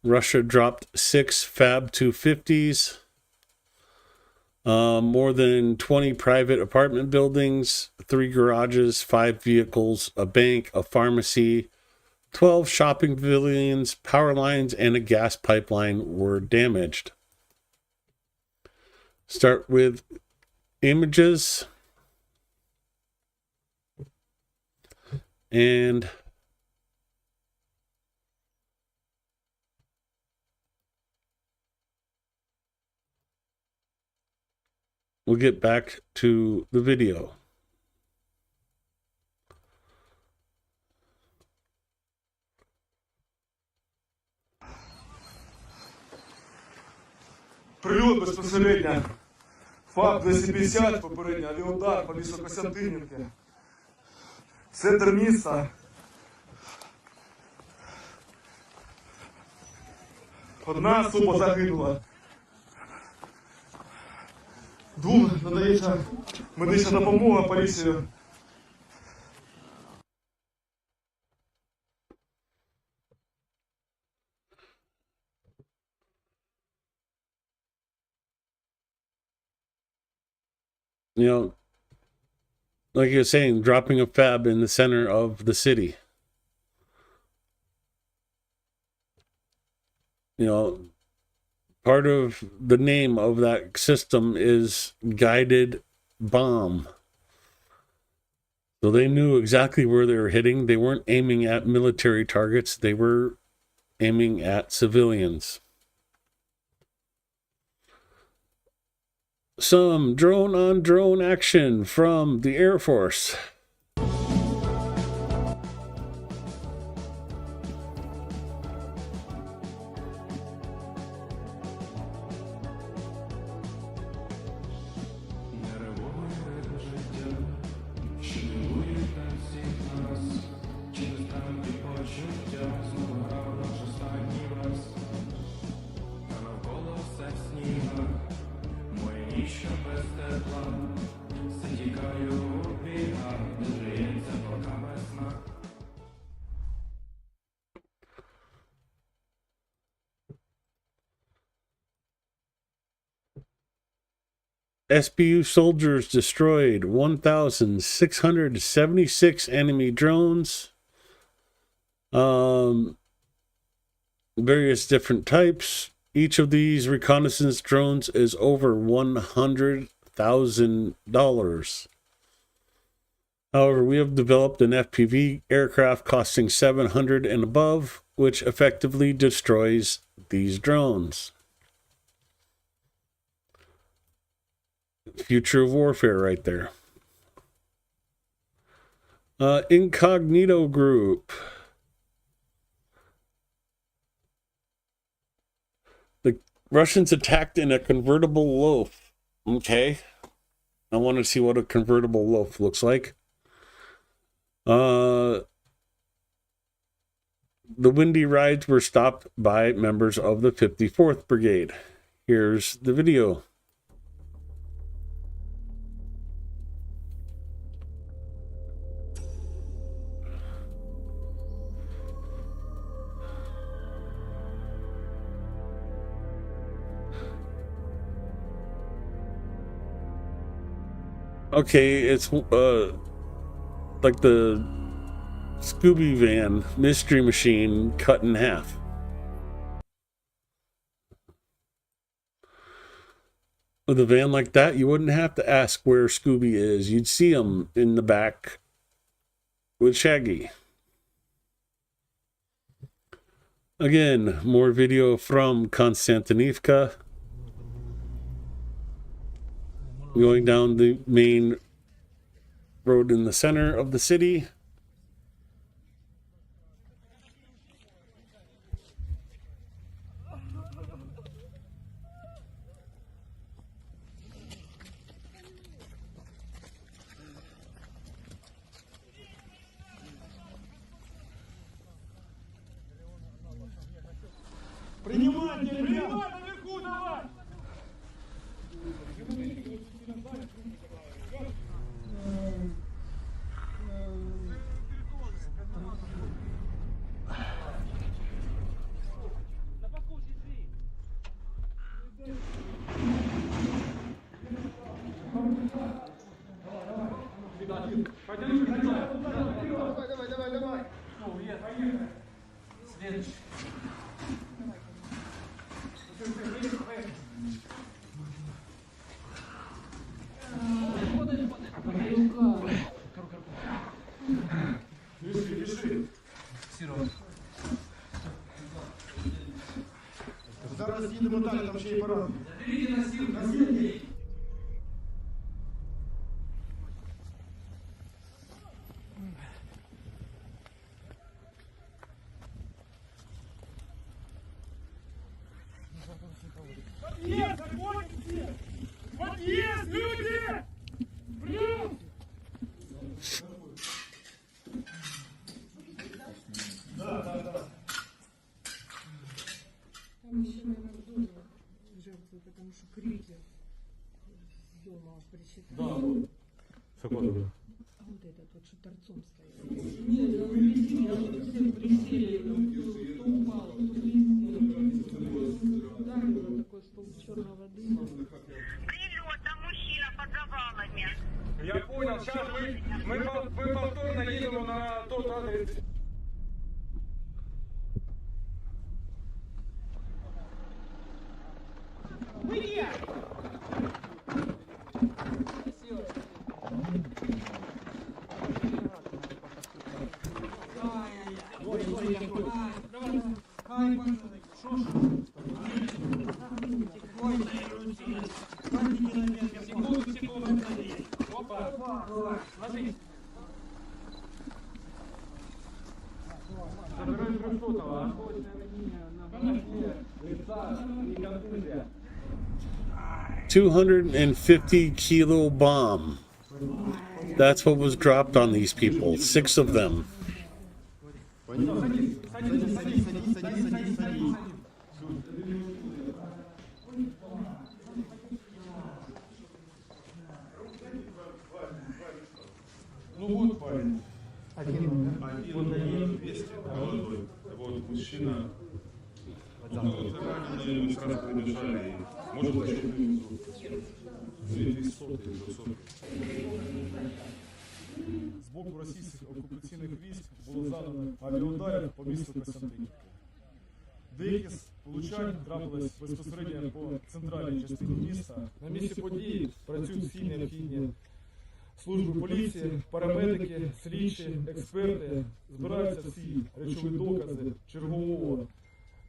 Russia dropped 6 Fab 250s. More than 20 private apartment buildings, 3 garages, 5 vehicles, a bank, a pharmacy, 12 shopping pavilions, power lines, and a gas pipeline were damaged. Start with images. And we'll get back to the video. Прильот безпосередньо. ФАП 250, попередньо авіаудар по місту Костянтинівки. Центр міста. Одна особа загинула. 2 надається медична допомога поліцію. You know, like you're saying, dropping a fab in the center of the city. You know, part of the name of that system is guided bomb. So they knew exactly where they were hitting. They weren't aiming at military targets. They were aiming at civilians. Some drone-on-drone action from the Air Force. Ніч без тепла, затікаю у бігах. SBU soldiers destroyed 1,676 enemy drones. Various different types. Each of these reconnaissance drones is over $100,000. However, we have developed an FPV aircraft costing $700 and above, which effectively destroys these drones. Future of warfare right there. Incognito group. The Russians attacked in a convertible loaf. Okay. I want to see what a convertible loaf looks like. The windy rides were stopped by members of the 54th Brigade. Here's the video. Okay, it's like the Scooby van mystery machine cut in half. With a van like that, you wouldn't have to ask where Scooby is. You'd see him in the back with Shaggy. Again, more video from Konstantinivka. Going down the main road in the center of the city. Принимайте, принимай, наверху давай! Давай. Следующий. Зараз їдемо далі, там ще є парад. Подъезд, заходите! Подъезд, люди! Плюс! Да. Там еще, наверное, в доме жертвы, потому что крики с дома причитали. Да. Секунду. А вот этот вот, что торцом стоит. Нет, он висит, я тут все присели, кто упал, кто висит. Ударило такой столб черного дыма. Прилет, там мужчина под завалами. Я понял, сейчас мы повторно едем на тот адрес. Забирай 250 kilo bomb. That's what was dropped on these people. 6 of them. Ну вот парень. Один, 200, молодой. Вот мужчина. З боку російських окупаційних військ було завдано авіаударів по місту Костянтинівка. Деякі з влучань трапились безпосередньо по центральній частині міста. На місці події працюють всі необхідні служби поліції, парамедики, слідчі, експерти. Збираються всі речові докази чергового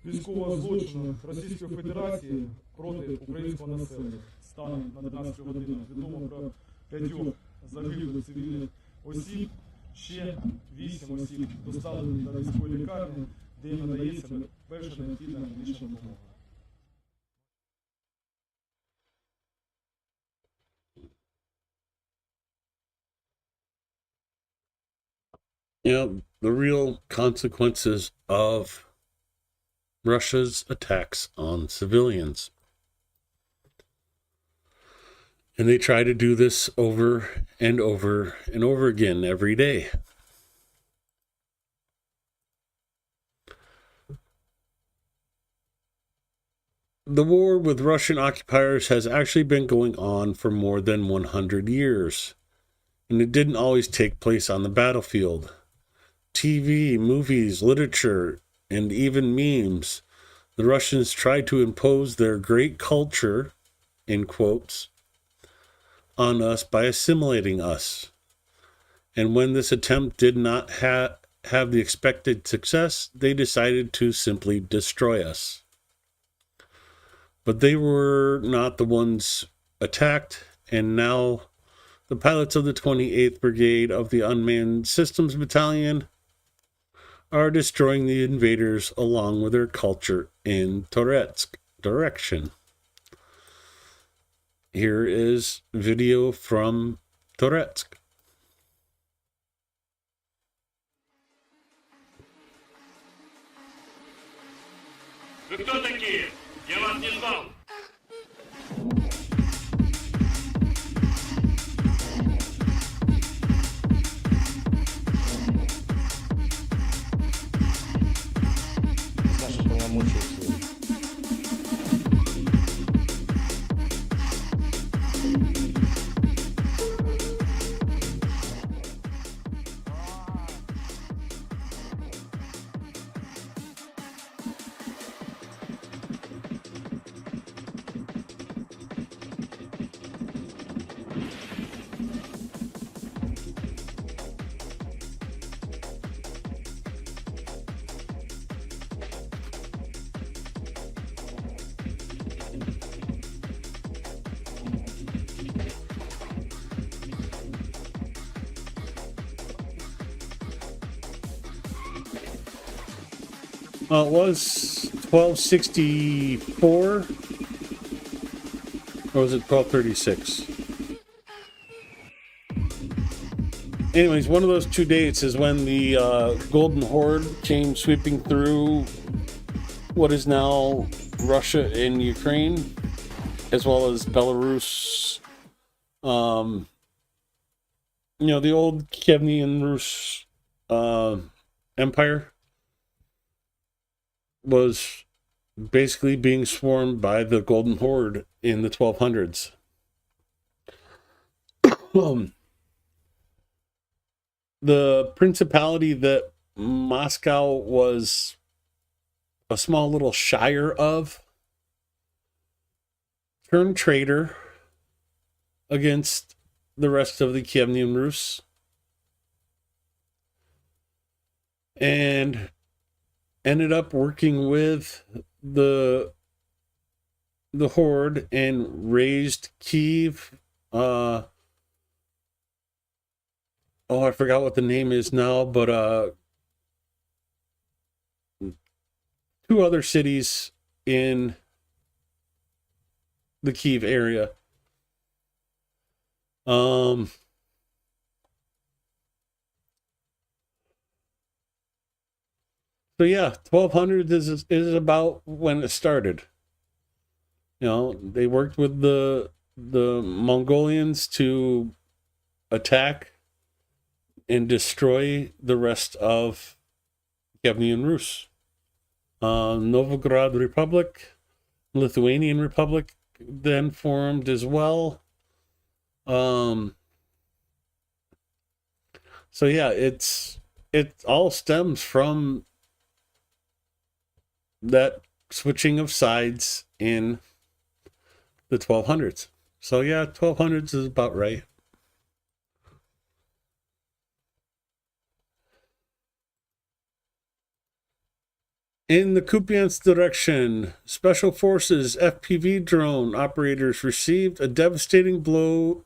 військового злочину Російської Федерації проти українського населення. Станом на 12 годину відомо про 5 загиблих цивільних осіб, ще 8 осіб доставлені до військової лікарні, де їм надається перша необхідна медична допомога. You know, the real consequences of Russia's attacks on civilians. And they try to do this over and over and over again every day. The war with Russian occupiers has actually been going on for more than 100 years, and it didn't always take place on the battlefield. TV, movies, literature, and even memes, the Russians tried to impose their great culture, in quotes, on us by assimilating us. And when this attempt did not have the expected success, they decided to simply destroy us. But they were not the ones attacked, and now the pilots of the 28th Brigade of the Unmanned Systems Battalion are destroying the invaders along with their culture in Toretsk direction. Here is video from Toretsk. Вы кто такие? Я вас не знал. Наши полномочия. Well, it was 1264, or was it 1236? Anyways, one of those two dates is when the Golden Horde came sweeping through what is now Russia and Ukraine, as well as Belarus. You know, the old Kievan Rus Empire was basically being swarmed by the Golden Horde in the 1200s. The principality that Moscow was a small little shire of turned traitor against the rest of the Kievan Rus and ended up working with the Horde and raised Kiev. I forgot what the name is now, but two other cities in the Kiev area. So yeah, 1200 is about when it started. You know, they worked with the Mongolians to attack and destroy the rest of Kievan Rus. Novgorod Republic, Lithuanian Republic then formed as well. So yeah, it all stems from that switching of sides in the 1200s. So yeah, 1200s is about right. In the Kupiansk direction, Special Forces FPV drone operators received a devastating blow.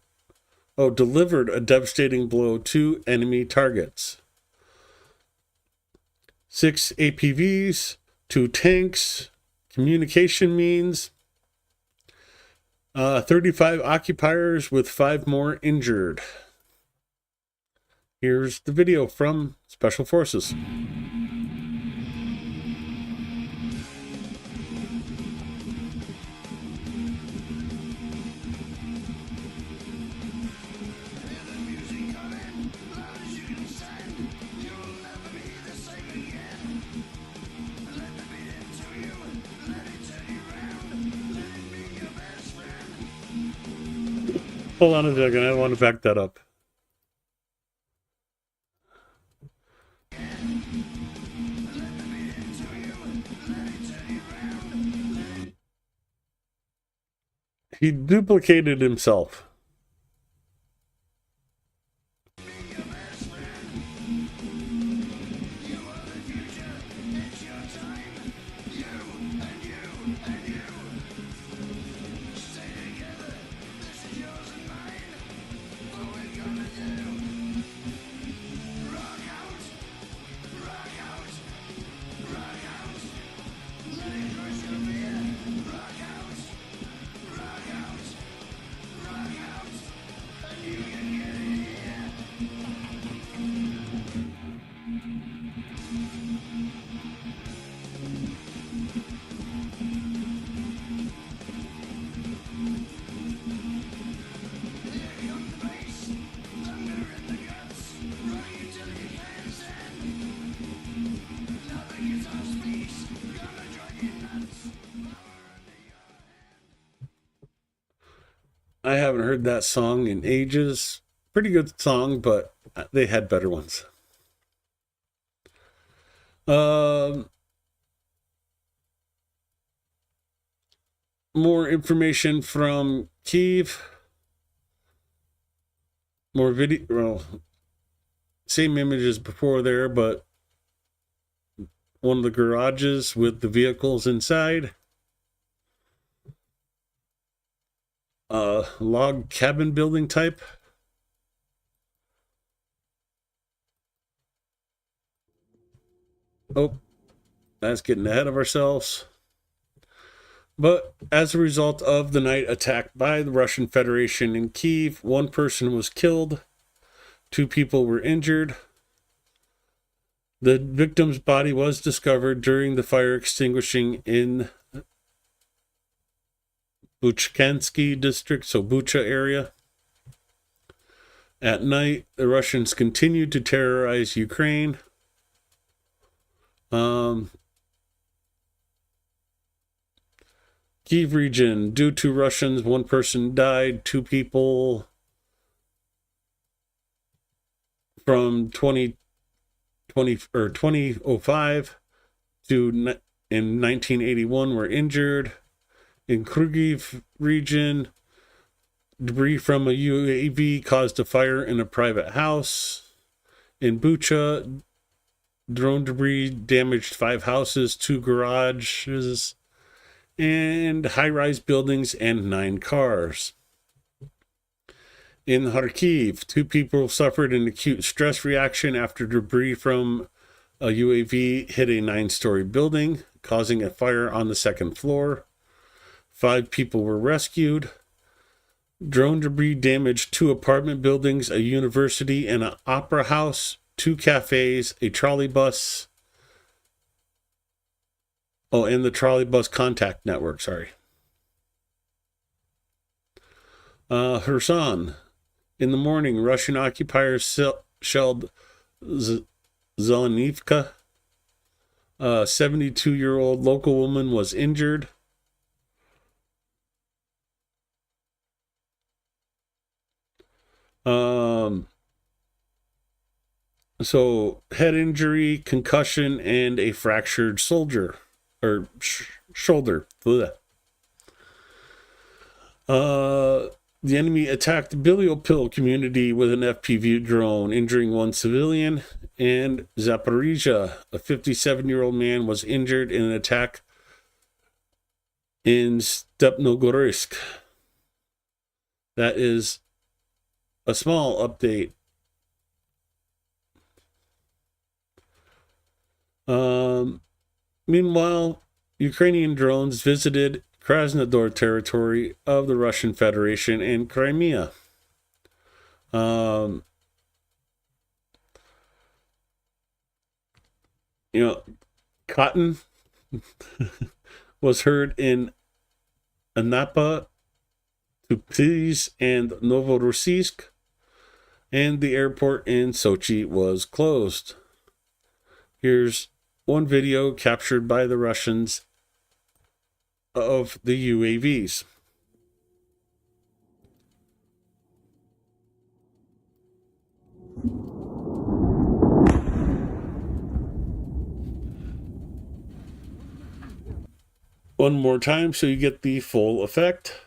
Delivered a devastating blow to enemy targets. 6 APVs, 2 tanks, communication means, 35 occupiers with 5 more injured. Here's the video from Special Forces. Hold on a second, I want to back that up. He duplicated himself. I haven't heard that song in ages. Pretty good song, but they had better ones. More information from Kyiv. More video. Well, same images before there, but one of the garages with the vehicles inside. Log cabin building type. Oh, that's getting ahead of ourselves. But as a result of the night attack by the Russian Federation in Kyiv, 1 person was killed, 2 people were injured. The victim's body was discovered during the fire extinguishing in Buchkansky district, so Bucha area. At night, the Russians continued to terrorize Ukraine. Kyiv region, due to Russians, 1 person died, 2 people from 2005 to in 1981 were injured. In Kharkiv region, debris from a UAV caused a fire in a private house. In Bucha, drone debris damaged 5 houses, 2 garages, and high-rise buildings, and 9 cars. In Kharkiv, 2 people suffered an acute stress reaction after debris from a UAV hit a 9-story building, causing a fire on the 2nd floor. 5 people were rescued. Drone debris damaged 2 apartment buildings, a university, and an opera house, 2 cafes, a trolley bus. Oh, and the trolley bus contact network, sorry. Kherson. In the morning, Russian occupiers shelled Zelenivka, A 72-year-old local woman was injured. So head injury, concussion, and a fractured shoulder. Blech. The enemy attacked Biliopil community with an FPV drone, injuring one civilian. And Zaporizhia, a 57-year-old man, was injured in an attack in Stepnogorsk. That is a small update. Meanwhile, Ukrainian drones visited Krasnodar territory of the Russian Federation and Crimea. Cotton was heard in Anapa, Tupis, and Novorossiysk, and the airport in Sochi was closed. Here's one video captured by the Russians of the UAVs. One more time so you get the full effect.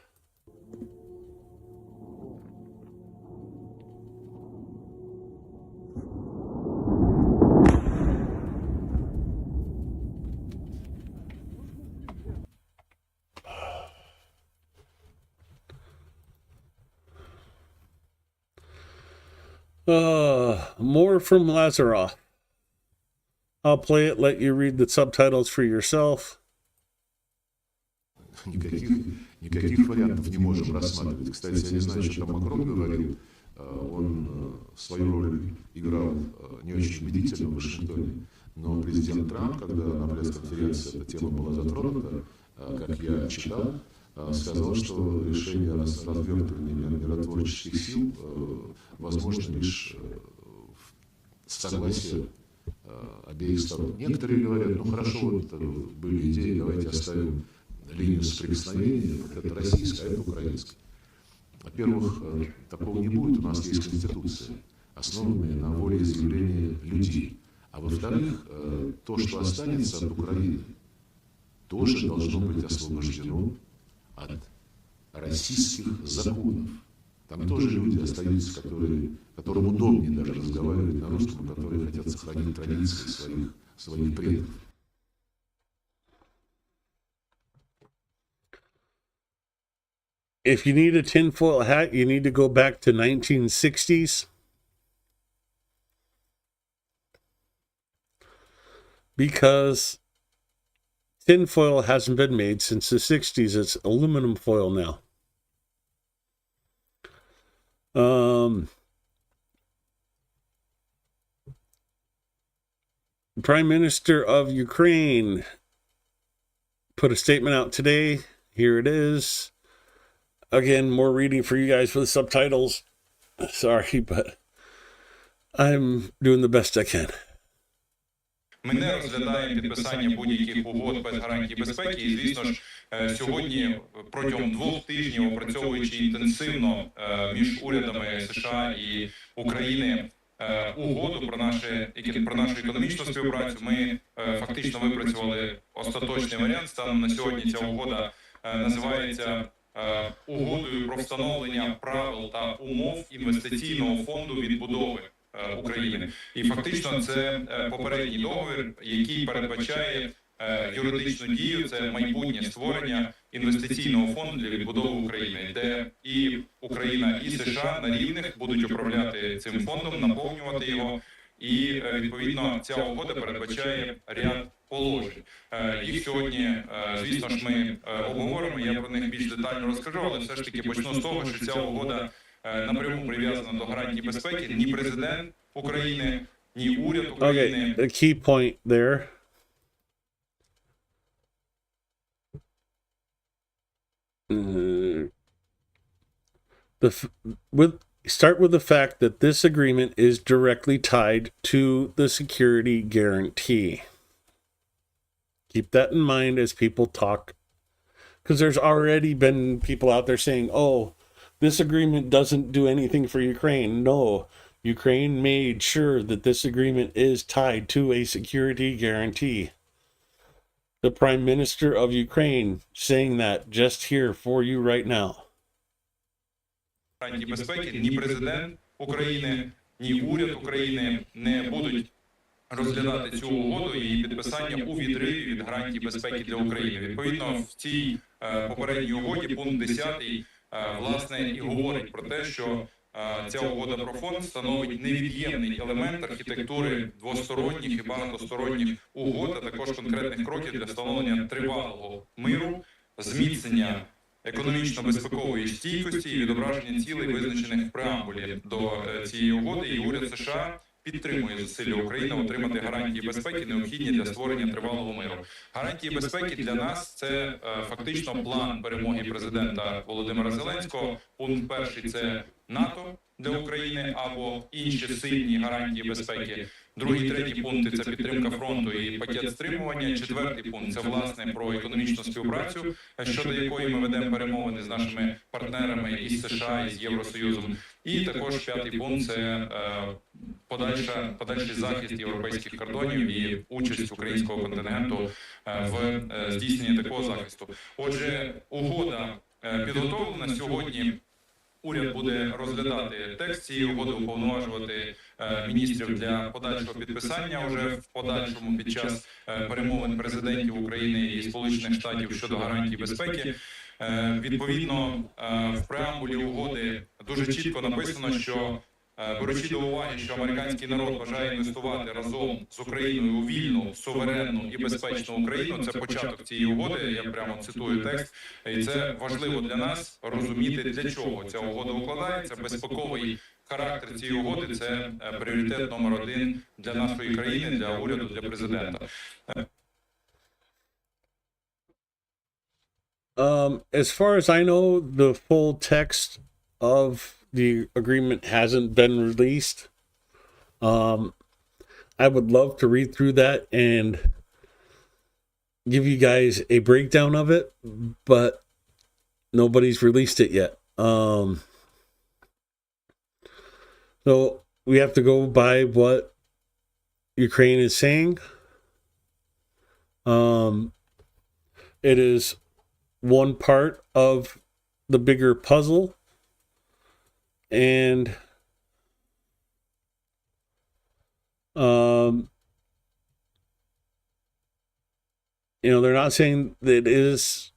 More from Lazarov. I'll play it, let you read the subtitles for yourself. Никаких вариантов не можем рассматривать. Кстати, я не знаю, что там Макрон говорил. Он свою роль играл не очень убедительно в Вашингтоне. Но президент Трамп, когда на пресс-конференции эта тема была затронута, как я читал, сказал, что решение о развертывании миротворческих сил возможно лишь в согласии обеих сторон. Некоторые говорят, ну хорошо, вот были идеи, давайте оставим линию соприкосновения, вот это российская, а это украинская. Во-первых, такого не будет, у нас есть конституция, основанная на волеизъявлении людей. А во-вторых, то, что останется от Украины, тоже должно быть освобождено от российских законов. Там тоже люди остаются, которым удобнее даже разговаривать на русском, которые хотят сохранить традиции своих предков. If you need a tinfoil hat, you need to go back to 1960s. Because tinfoil hasn't been made since the 60s. It's aluminum foil now. Prime Minister of Ukraine put a statement out today. Here it is. Again, more reading for you guys with subtitles. Sorry, but I'm doing the best I can. Ми не розглядаємо підписання будь-яких угод без гарантій безпеки. І, звісно ж, сьогодні протягом 2 тижнів, опрацьовуючи інтенсивно між урядами США і України угоду про нашу економічну співпрацю, ми фактично випрацювали остаточний варіант. Станом на сьогодні ця угода називається угодою про встановлення правил та умов інвестиційного фонду відбудови України. І фактично це попередній договір, який передбачає юридичну дію, це майбутнє створення інвестиційного фонду для відбудови України, де і Україна, і США на рівних будуть управляти цим фондом, наповнювати його. І, відповідно, ця угода передбачає ряд положень. Їх сьогодні, звісно ж, ми обговоримо, я про них більш детально розкажу, але все ж таки почну з того, що ця угода напряму прив'язана до гарантій безпеки. Ні президент України, ні уряд України. Okay, the key point there. Start with the fact that this agreement is directly tied to the security guarantee. Keep that in mind as people talk, because there's already been people out there saying, oh, this agreement doesn't do anything for Ukraine. No, Ukraine made sure that this agreement is tied to a security guarantee. The Prime Minister of Ukraine saying that just here for you right now. Гарантії безпеки ні президент України, ні уряд України не будуть розглядати цю угоду і її підписання у відриві від гарантій безпеки для України. Відповідно, в цій попередній угоді пункт 10 власне і говорить про те, що ця угода про фонд становить невід'ємний елемент архітектури двосторонніх і багатосторонніх угод, а також конкретних кроків для встановлення тривалого миру, зміцнення економічно-безпекової стійкості і відображення цілей, визначених в преамбулі до цієї угоди, і уряд США підтримує зусилля України отримати гарантії безпеки, необхідні для створення тривалого миру. Гарантії безпеки для нас – це фактично план перемоги президента Володимира Зеленського. Пункт перший – це НАТО для України або інші сильні гарантії безпеки. Другий, третій пункти – це підтримка фронту і пакет стримування. Четвертий пункт – це, власне, про економічну співпрацю, щодо якої ми ведемо перемовини з нашими партнерами із США, і з Євросоюзом. І також п'ятий пункт – це подальший захист європейських кордонів і участь українського контингенту в здійсненні такого захисту. Отже, угода підготовлена сьогодні. Уряд буде розглядати текст цієї угоди, уповноважувати міністрів для подальшого підписання вже в подальшому під час перемовин президентів України і Сполучених Штатів щодо гарантій безпеки. Відповідно, в преамбулі угоди дуже чітко написано, що беручи до уваги, що американський народ бажає інвестувати разом з Україною у вільну, суверенну і безпечну Україну, це початок цієї угоди, я прямо цитую текст, і це важливо для нас розуміти, для чого ця угода укладається. Безпековий характер цієї угоди – це пріоритет номер один для нашої країни, для уряду, для президента. As far as I know, the full text of the agreement hasn't been released. I would love to read through that and give you guys a breakdown of it, but nobody's released it yet. So we have to go by what Ukraine is saying. It is one part of the bigger puzzle. And they're not saying that it is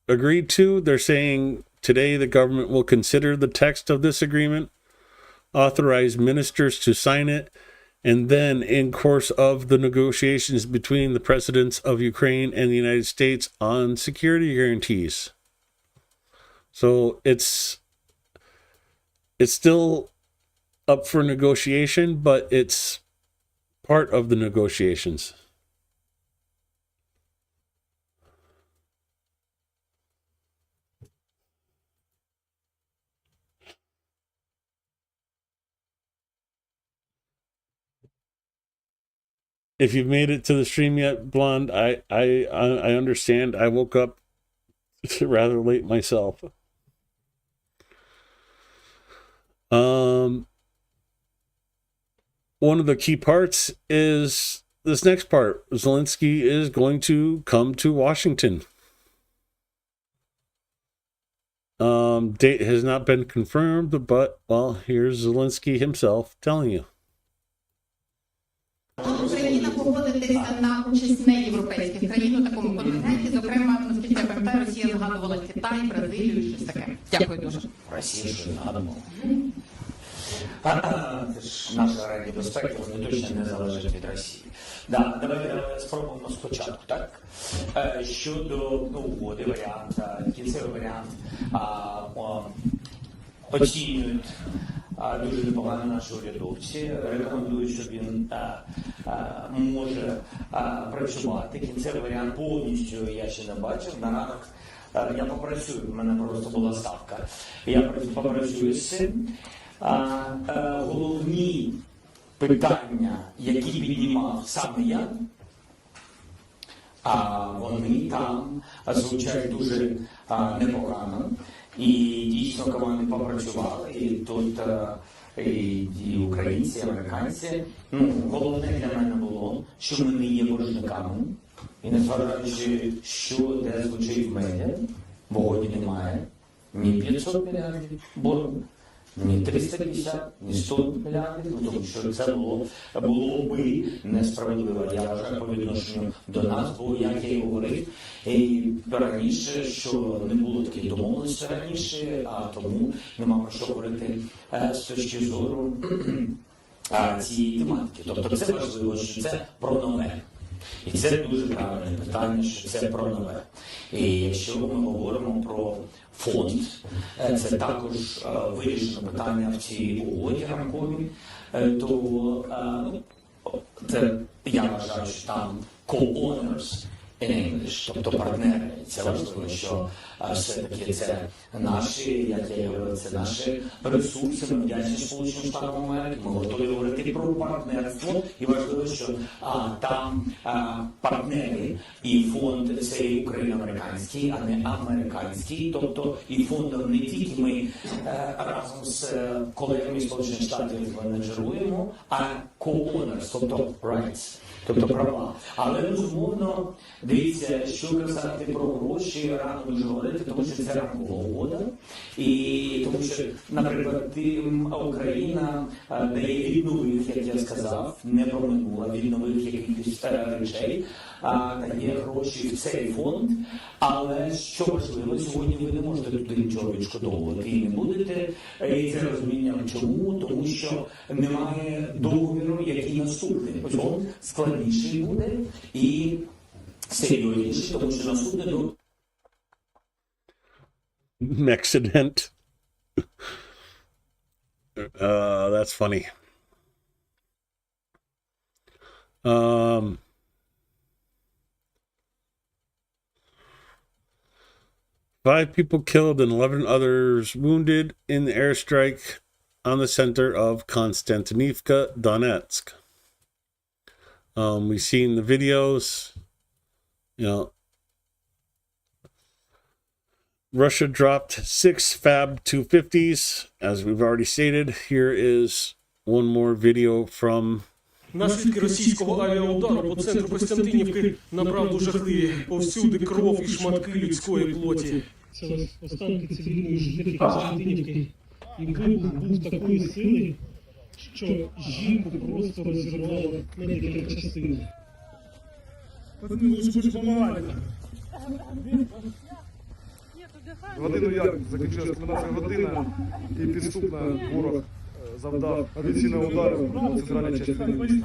agreed to. They're saying today the government will consider the text of this agreement, authorize ministers to sign it, and then in course of the negotiations between the presidents of Ukraine and the United States on security guarantees. So it's still up for negotiation, but it's part of the negotiations. If you've made it to the stream yet, Blonde, I understand. I woke up rather late myself. One of the key parts is this next part. Zelensky is going to come to Washington. Date has not been confirmed, but, well, here's Zelensky himself telling you. Україна погодитися на участь неєвропейських країн у такому контингенті. Зокрема, наскільки я пам'ятаю, Росія згадувала Китай, Бразилію і щось таке. Дякую дуже. Росія щось згадувала. Це ж наші гарантії безпеки, вони точно не залежать від Росії. Давайте спробуємо спочатку, так? Щодо угоди, варіант, кінцевий варіант оцінюють дуже непогано наші урядовці, рекомендують, що він може працювати. Кінцевий варіант повністю я ще не бачив. На ранок я попрацюю, в мене просто була ставка. Я попрацюю з цим. Головні питання, які піднімав саме я, Вони там звучать дуже непогано. І дійсно команди попрацювали. І тут і українці, і американці. Ну, головне для мене було, що ми не є боржниками. І незважаючи, що де звучить в медіа, в угоді немає ні 500 мільярдів боргу, ні 350, ні 100 мільярдів, тому що це було би несправедливо, я вважаю, по відношенню до нас, бо, як я і говорив, і раніше, що не було таких домовленостей раніше, а тому нема про що говорити з точки зору цієї тематики. Тобто це важливо, що це про нове. І це дуже правильне питання, що це про нове. І якщо ми говоримо про фонд, це також вирішено питання в цій угоді рамковій, то це, я вважаю, що там co-owners in English, тобто партнери. Це важливо, що все-таки це наші, як я говорив, це наші ресурси, ми вдячні Сполученим Штатам Америки, ми готові говорити про партнерство, і важливо, що там партнери і фонд це і україно-американський, а не американський, тобто і фондом не тільки ми разом з колегами Сполучених Штатів менеджеруємо, а co-owners, тобто rights. Тобто права. Але, безумовно, дивіться, що казати про гроші, рано дуже говорити, тому що це рамкова угода. І тому що, наприклад, Україна дає від нових, як я сказав, не про минуле, від нових якихось речей, дає гроші в цей фонд. Але, що важливо, сьогодні ви не можете туди нічого відшкодовувати і не будете. І це розуміння чому? Тому що немає договіру, який наступний. Ось складніший буде і серйозніший, тому що наступний договір. Accident. That's funny. Five people killed and 11 others wounded in the airstrike on the center of Konstantinivka, Donetsk. We've seen the videos. You know, Russia dropped 6 Fab 250s, as we've already stated. Here is one more video from. Наслідки російського авіаудару по центру Костянтинівки направду жахливі. Повсюди кров і шматки людської плоті. Це останки цивільної жительки Костянтинівки. І вибух був такої сили, що жінку просто розірвало на декілька частин. Пацани, лучше будеш допомагати. Годину як закінчилась 12 година і підступно ворог завдав авіаційного удару по центральній частині.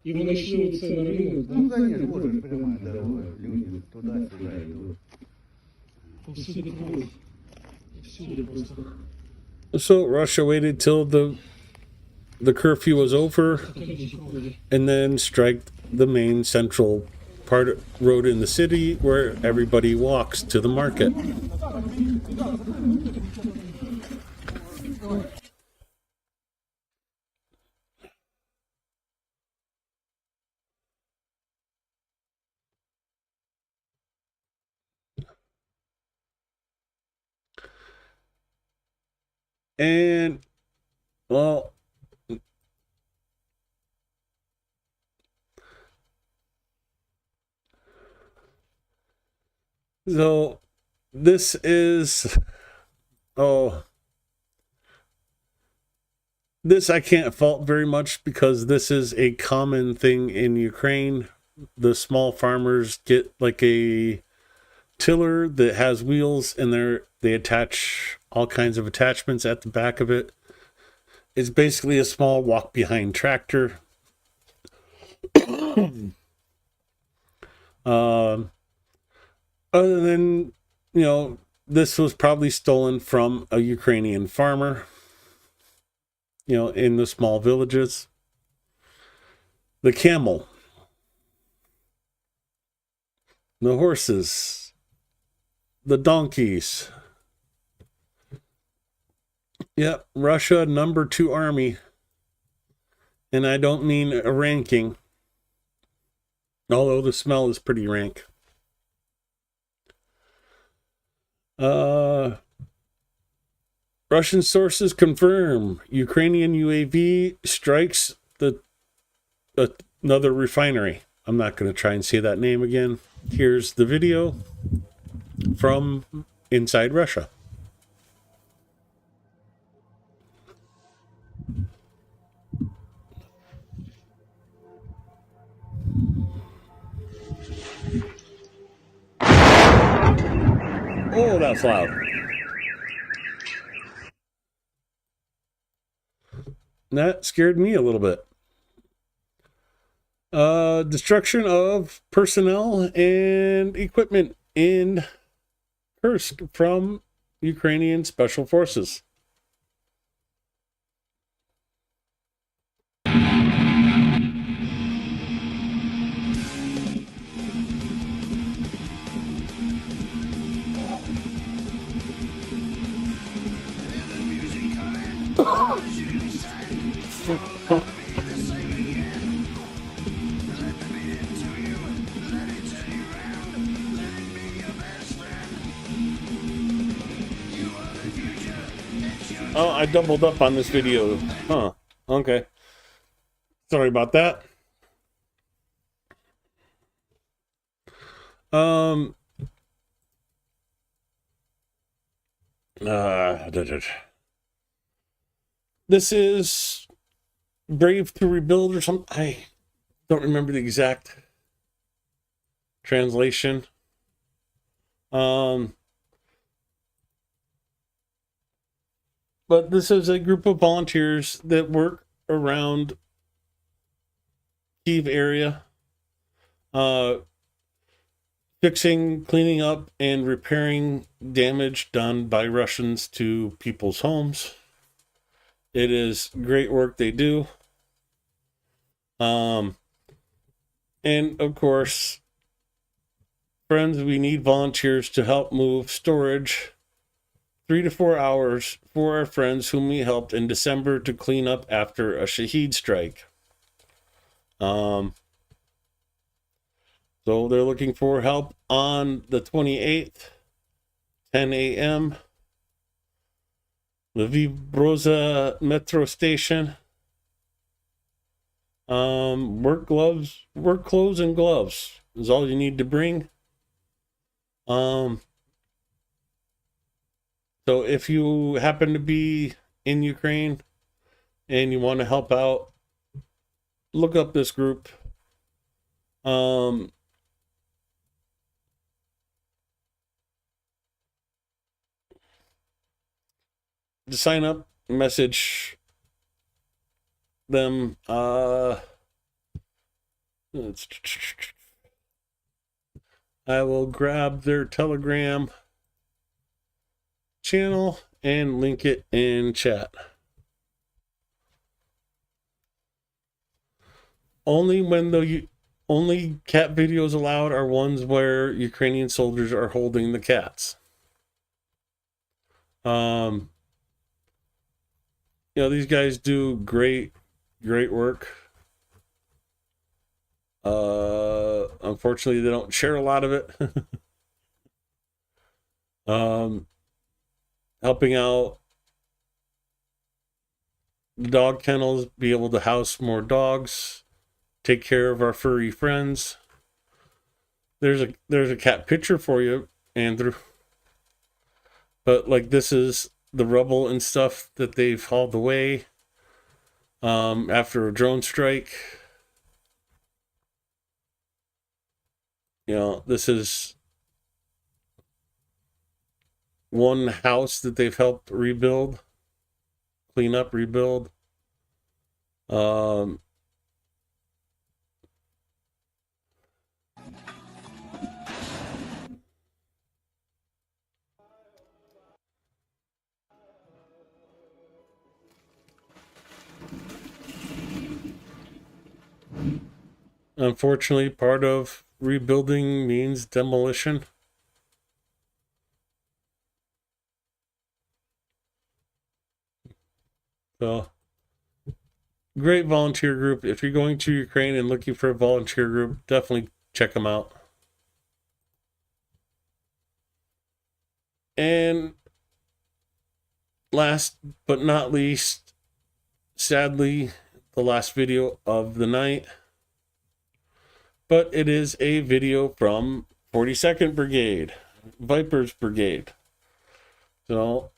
І вони йшли оце на ринок. Ну, конечно, вот же прямая дорога, люди туда-сюда идут. Повсюди кров. Всюди просто. So Russia waited till the curfew was over and then strike the main central road in the city where everybody walks to the market. And, well, so this is, this I can't fault very much because this is a common thing in Ukraine. The small farmers get like a tiller that has wheels and they attach all kinds of attachments at the back of it. It's basically a small walk behind tractor. Other than, you know, this was probably stolen from a Ukrainian farmer, you know, in the small villages. The camel, the horses, the donkeys. Yep, Russia, #2 army And I don't mean a ranking, although the smell is pretty rank. Russian sources confirm Ukrainian UAV strikes another refinery. I'm not going to try and say that name again. Here's the video from inside Russia. Oh, that's loud. That scared me a little bit. Destruction of personnel and equipment in Kursk from Ukrainian Special Forces. Oh, I doubled up on this video. Huh. Okay. Sorry about that. This is Brave to Rebuild or something. I don't remember the exact translation. But this is a group of volunteers that work around Kyiv area, fixing, cleaning up, and repairing damage done by Russians to people's homes. It is great work they do. And of course, friends, we need volunteers to help move storage 3 to 4 hours for our friends whom we helped in December to clean up after a Shaheed strike. So they're looking for help on the 28th, 10 a.m. Lviv Broza metro station. Work clothes and gloves is all you need to bring. So if you happen to be in Ukraine and you want to help out, look up this group. To sign up, message them. I will grab their Telegram channel and link it in chat. Only cat videos allowed are ones where Ukrainian soldiers are holding the cats. These guys do great work. Unfortunately, they don't share a lot of it. Helping out the dog kennels, be able to house more dogs, take care of our furry friends. There's a cat picture for you, Andrew. But this is the rubble and stuff that they've hauled away after a drone strike. This is one house that they've helped rebuild, clean up, rebuild. Unfortunately, part of rebuilding means demolition. So Great volunteer group. If you're going to Ukraine and looking for a volunteer group, definitely check them out. And last but not least, sadly, the last video of the night, but it is a video from 42nd Brigade, Vipers Brigade. So,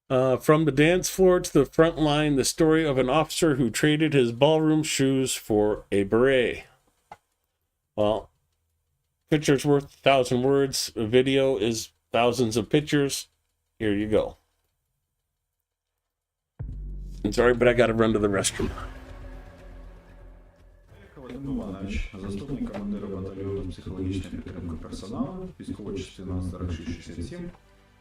from the dance floor to the front line, the story of an officer who traded his ballroom shoes for a beret. Well, picture's worth 1,000 words. A video is thousands of pictures. Here you go. I'm sorry, but I got to run to the restroom. Вадим Іванович, заступник командира батальйону психологічної підтримки персоналу, військова частина 4667,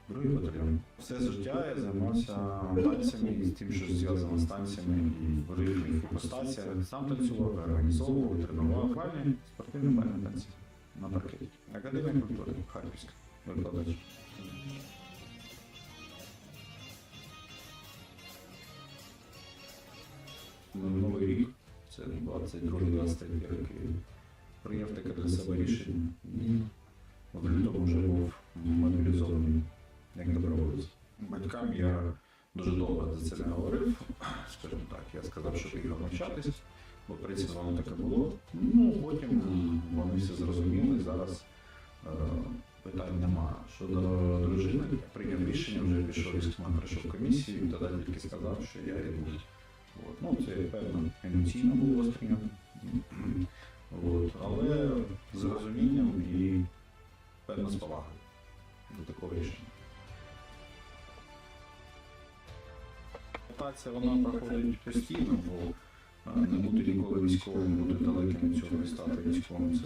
другий батальйон. Все життя я займався танцями і тим, що зв'язано з танцями і в різних іпостаціях. Сам танцював, організовував, тренував плані спортивні бальні танці на паркеті. Академія культури, Харківська, викладач. Новий рік. Це 22-23 роки. Прийняв таке для себе рішення. В лютому вже був мобілізований як доброволець. Батькам я дуже довго за це не говорив. Скажімо так, я сказав, що приїхав навчатись, бо в принципі воно таке було. Ну, потім вони все зрозуміли, зараз питань немає. Щодо дружини, я прийняв рішення, вже пішов військкомат, пройшов комісію, і тоді тільки сказав, що я йду. От. Ну, це, певно, емоційно було сприйнято. Але з розумінням і певно з повагою до такого рішення. Ротація вона проходить постійно, бо не бути ніколи військовим, бути далеким від цього і стати військовим, це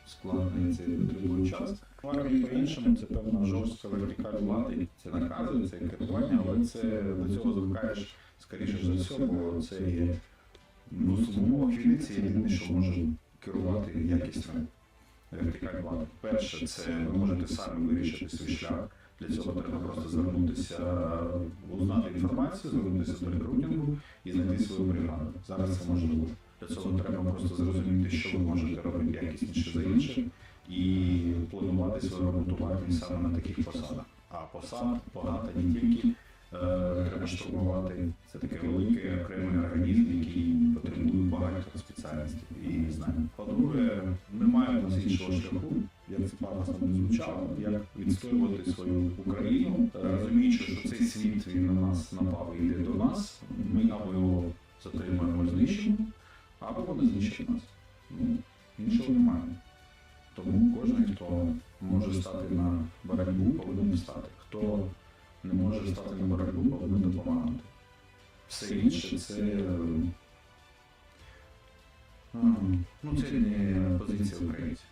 складно і це потребує час. В армії по-іншому це певна жорстка вертикаль влади, це накази, це керування, але це до цього звикаєш скоріше за все, бо це є в умовах війни, це єдине, що може керувати якістю вертикаль влади. Перше, це ви можете самі вирішити свій шлях. Для цього треба просто звернутися, узнати інформацію, звернутися до рекрутингу і знайти свою бригаду. Зараз це можливо. Для цього треба просто зрозуміти, що ви можете робити якісніше за інших і планувати свою роботу в армії саме на таких посадах. А посад багато не тільки треба штурмувати. Це такий великий окремий організм, який потребує багатьох спеціальностей і знань. По-друге, немає у нас іншого шляху, як це пафосно не звучало, як відстоювати свою Україну, розуміючи, що цей світ він на нас напав і йде до нас, ми або його затримаємо, знищимо, або вони знищать нас. Іншого немає. Тому кожен, хто може стати на боротьбу, повинен стати. Хто не може стати на боротьбу, повинен допомагати. Все інше це не позиція українців.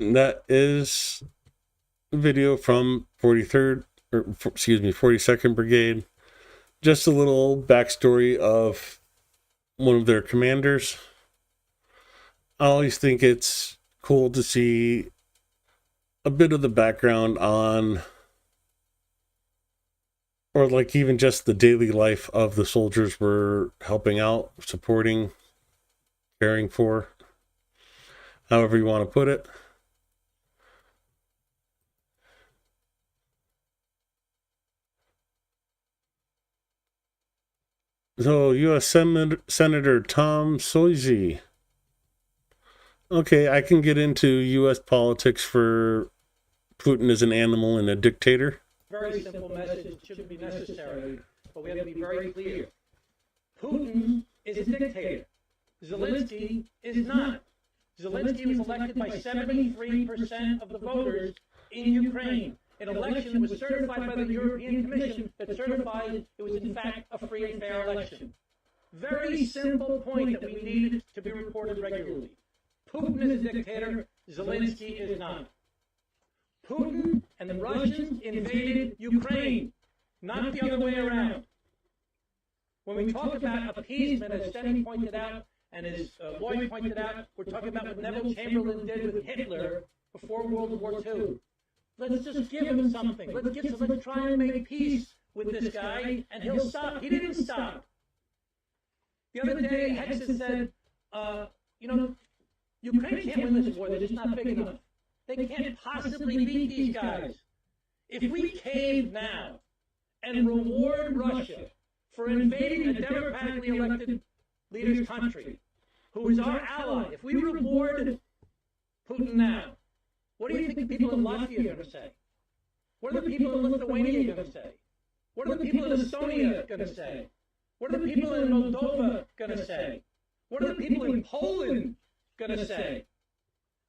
That is a video from 42nd Brigade. Just a little backstory of one of their commanders. I always think it's cool to see a bit of the background on, or like even just the daily life of the soldiers we're helping out, supporting, caring for, however you want to put it. So, U.S. Senator Tom Soisy. Okay, I can get into U.S. politics for Putin as an animal and a dictator. Very simple message, it shouldn't be necessary, but we have to be very clear. Putin is a dictator. Zelensky is not. Zelensky was elected by 73% of the voters in Ukraine. An election that was certified by the European Commission that certified it was in fact a free and fair election. Very simple point that we need to be reported regularly. Putin is a dictator, Zelensky is not. Putin and the Russians invaded Ukraine, not the other way around. When we talk about appeasement, as Stenny pointed out, and as Lloyd pointed out, we're talking about what Neville Chamberlain did with Hitler before World War II. Let's just give him something. Let's try and make peace with this guy, and he'll stop. He didn't stop. The other day, Hexa said, Ukraine can't win this war. They're just not big enough. They can't possibly beat these guys. If we cave now and reward Russia for invading a democratically elected leader's country, who is our ally, if we reward Putin now, what do you think the people in Latvia are going to say? What are the people in Lithuania going to say? What are the people in Estonia going to say? What are the people in Moldova going to say? What are the people in Poland going to say?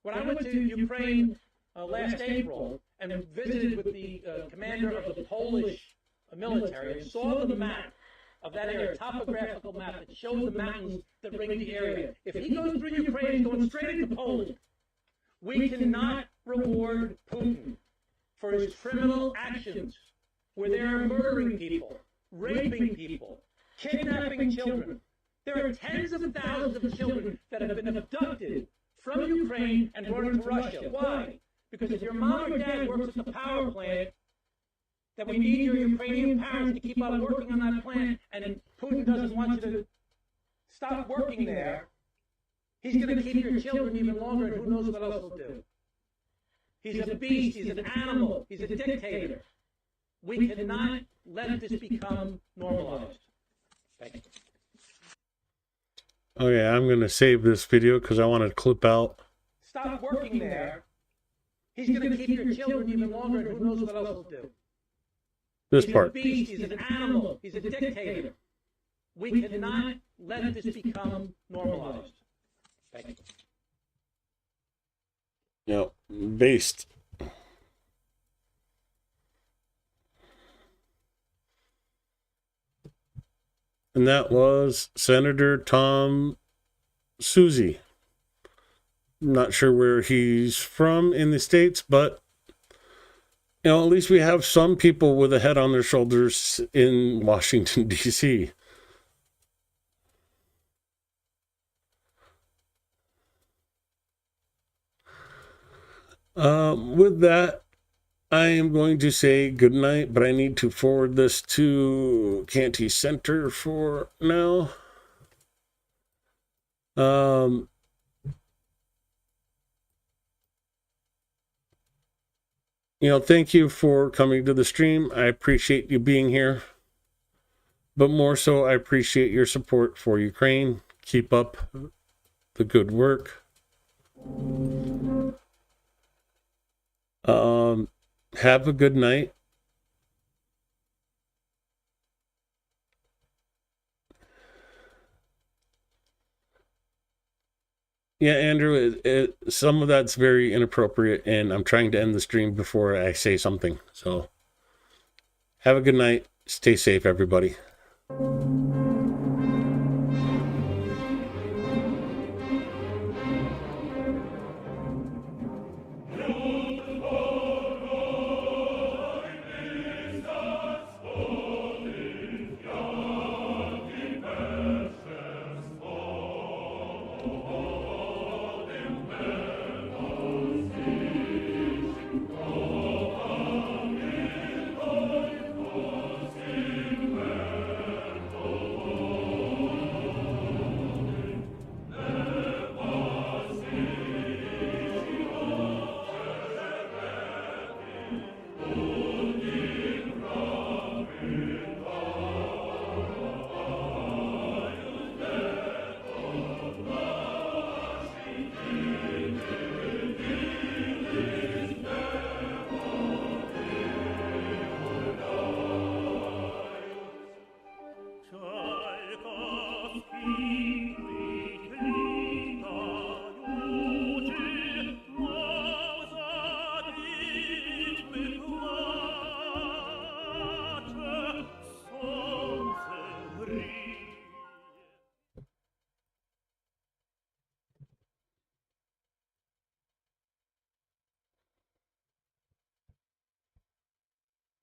When I went to Ukraine last April and visited with the commander of the Polish military and saw the map of that area, a topographical map that shows the mountains that ring the area. If he goes through Ukraine, he's going straight into Poland. We cannot reward Putin for his criminal actions where they are murdering people, raping people, kidnapping children. There are tens of thousands of children that have been abducted from Ukraine and brought into Russia. Why? Because if your mom or dad works at the power plant, that we need your Ukrainian parents to keep on working on that plant, and Putin doesn't want you to stop working there, he's going to keep your children even longer, and who knows what else he'll do. He's a beast, he's an animal, he's a dictator. We cannot let this become normalized. Thank you. Okay, I'm going to save this video because I want to clip out. Stop working there. He's going to keep your children even longer, and who knows what else he'll do. This part. He's a beast, he's an animal, he's a dictator. We cannot let this become normalized. Thank you. Yep, based. And that was Senator Tom Suzy. Not sure where he's from in the States, but at least we have some people with a head on their shoulders in Washington, D.C. With that, I am going to say goodnight, but I need to forward this to Canty Center for now. Thank you for coming to the stream. I appreciate you being here. But more so, I appreciate your support for Ukraine. Keep up the good work. Have a good night. Yeah, Andrew, some of that's very inappropriate, and I'm trying to end the stream before I say something. So, have a good night. Stay safe, everybody.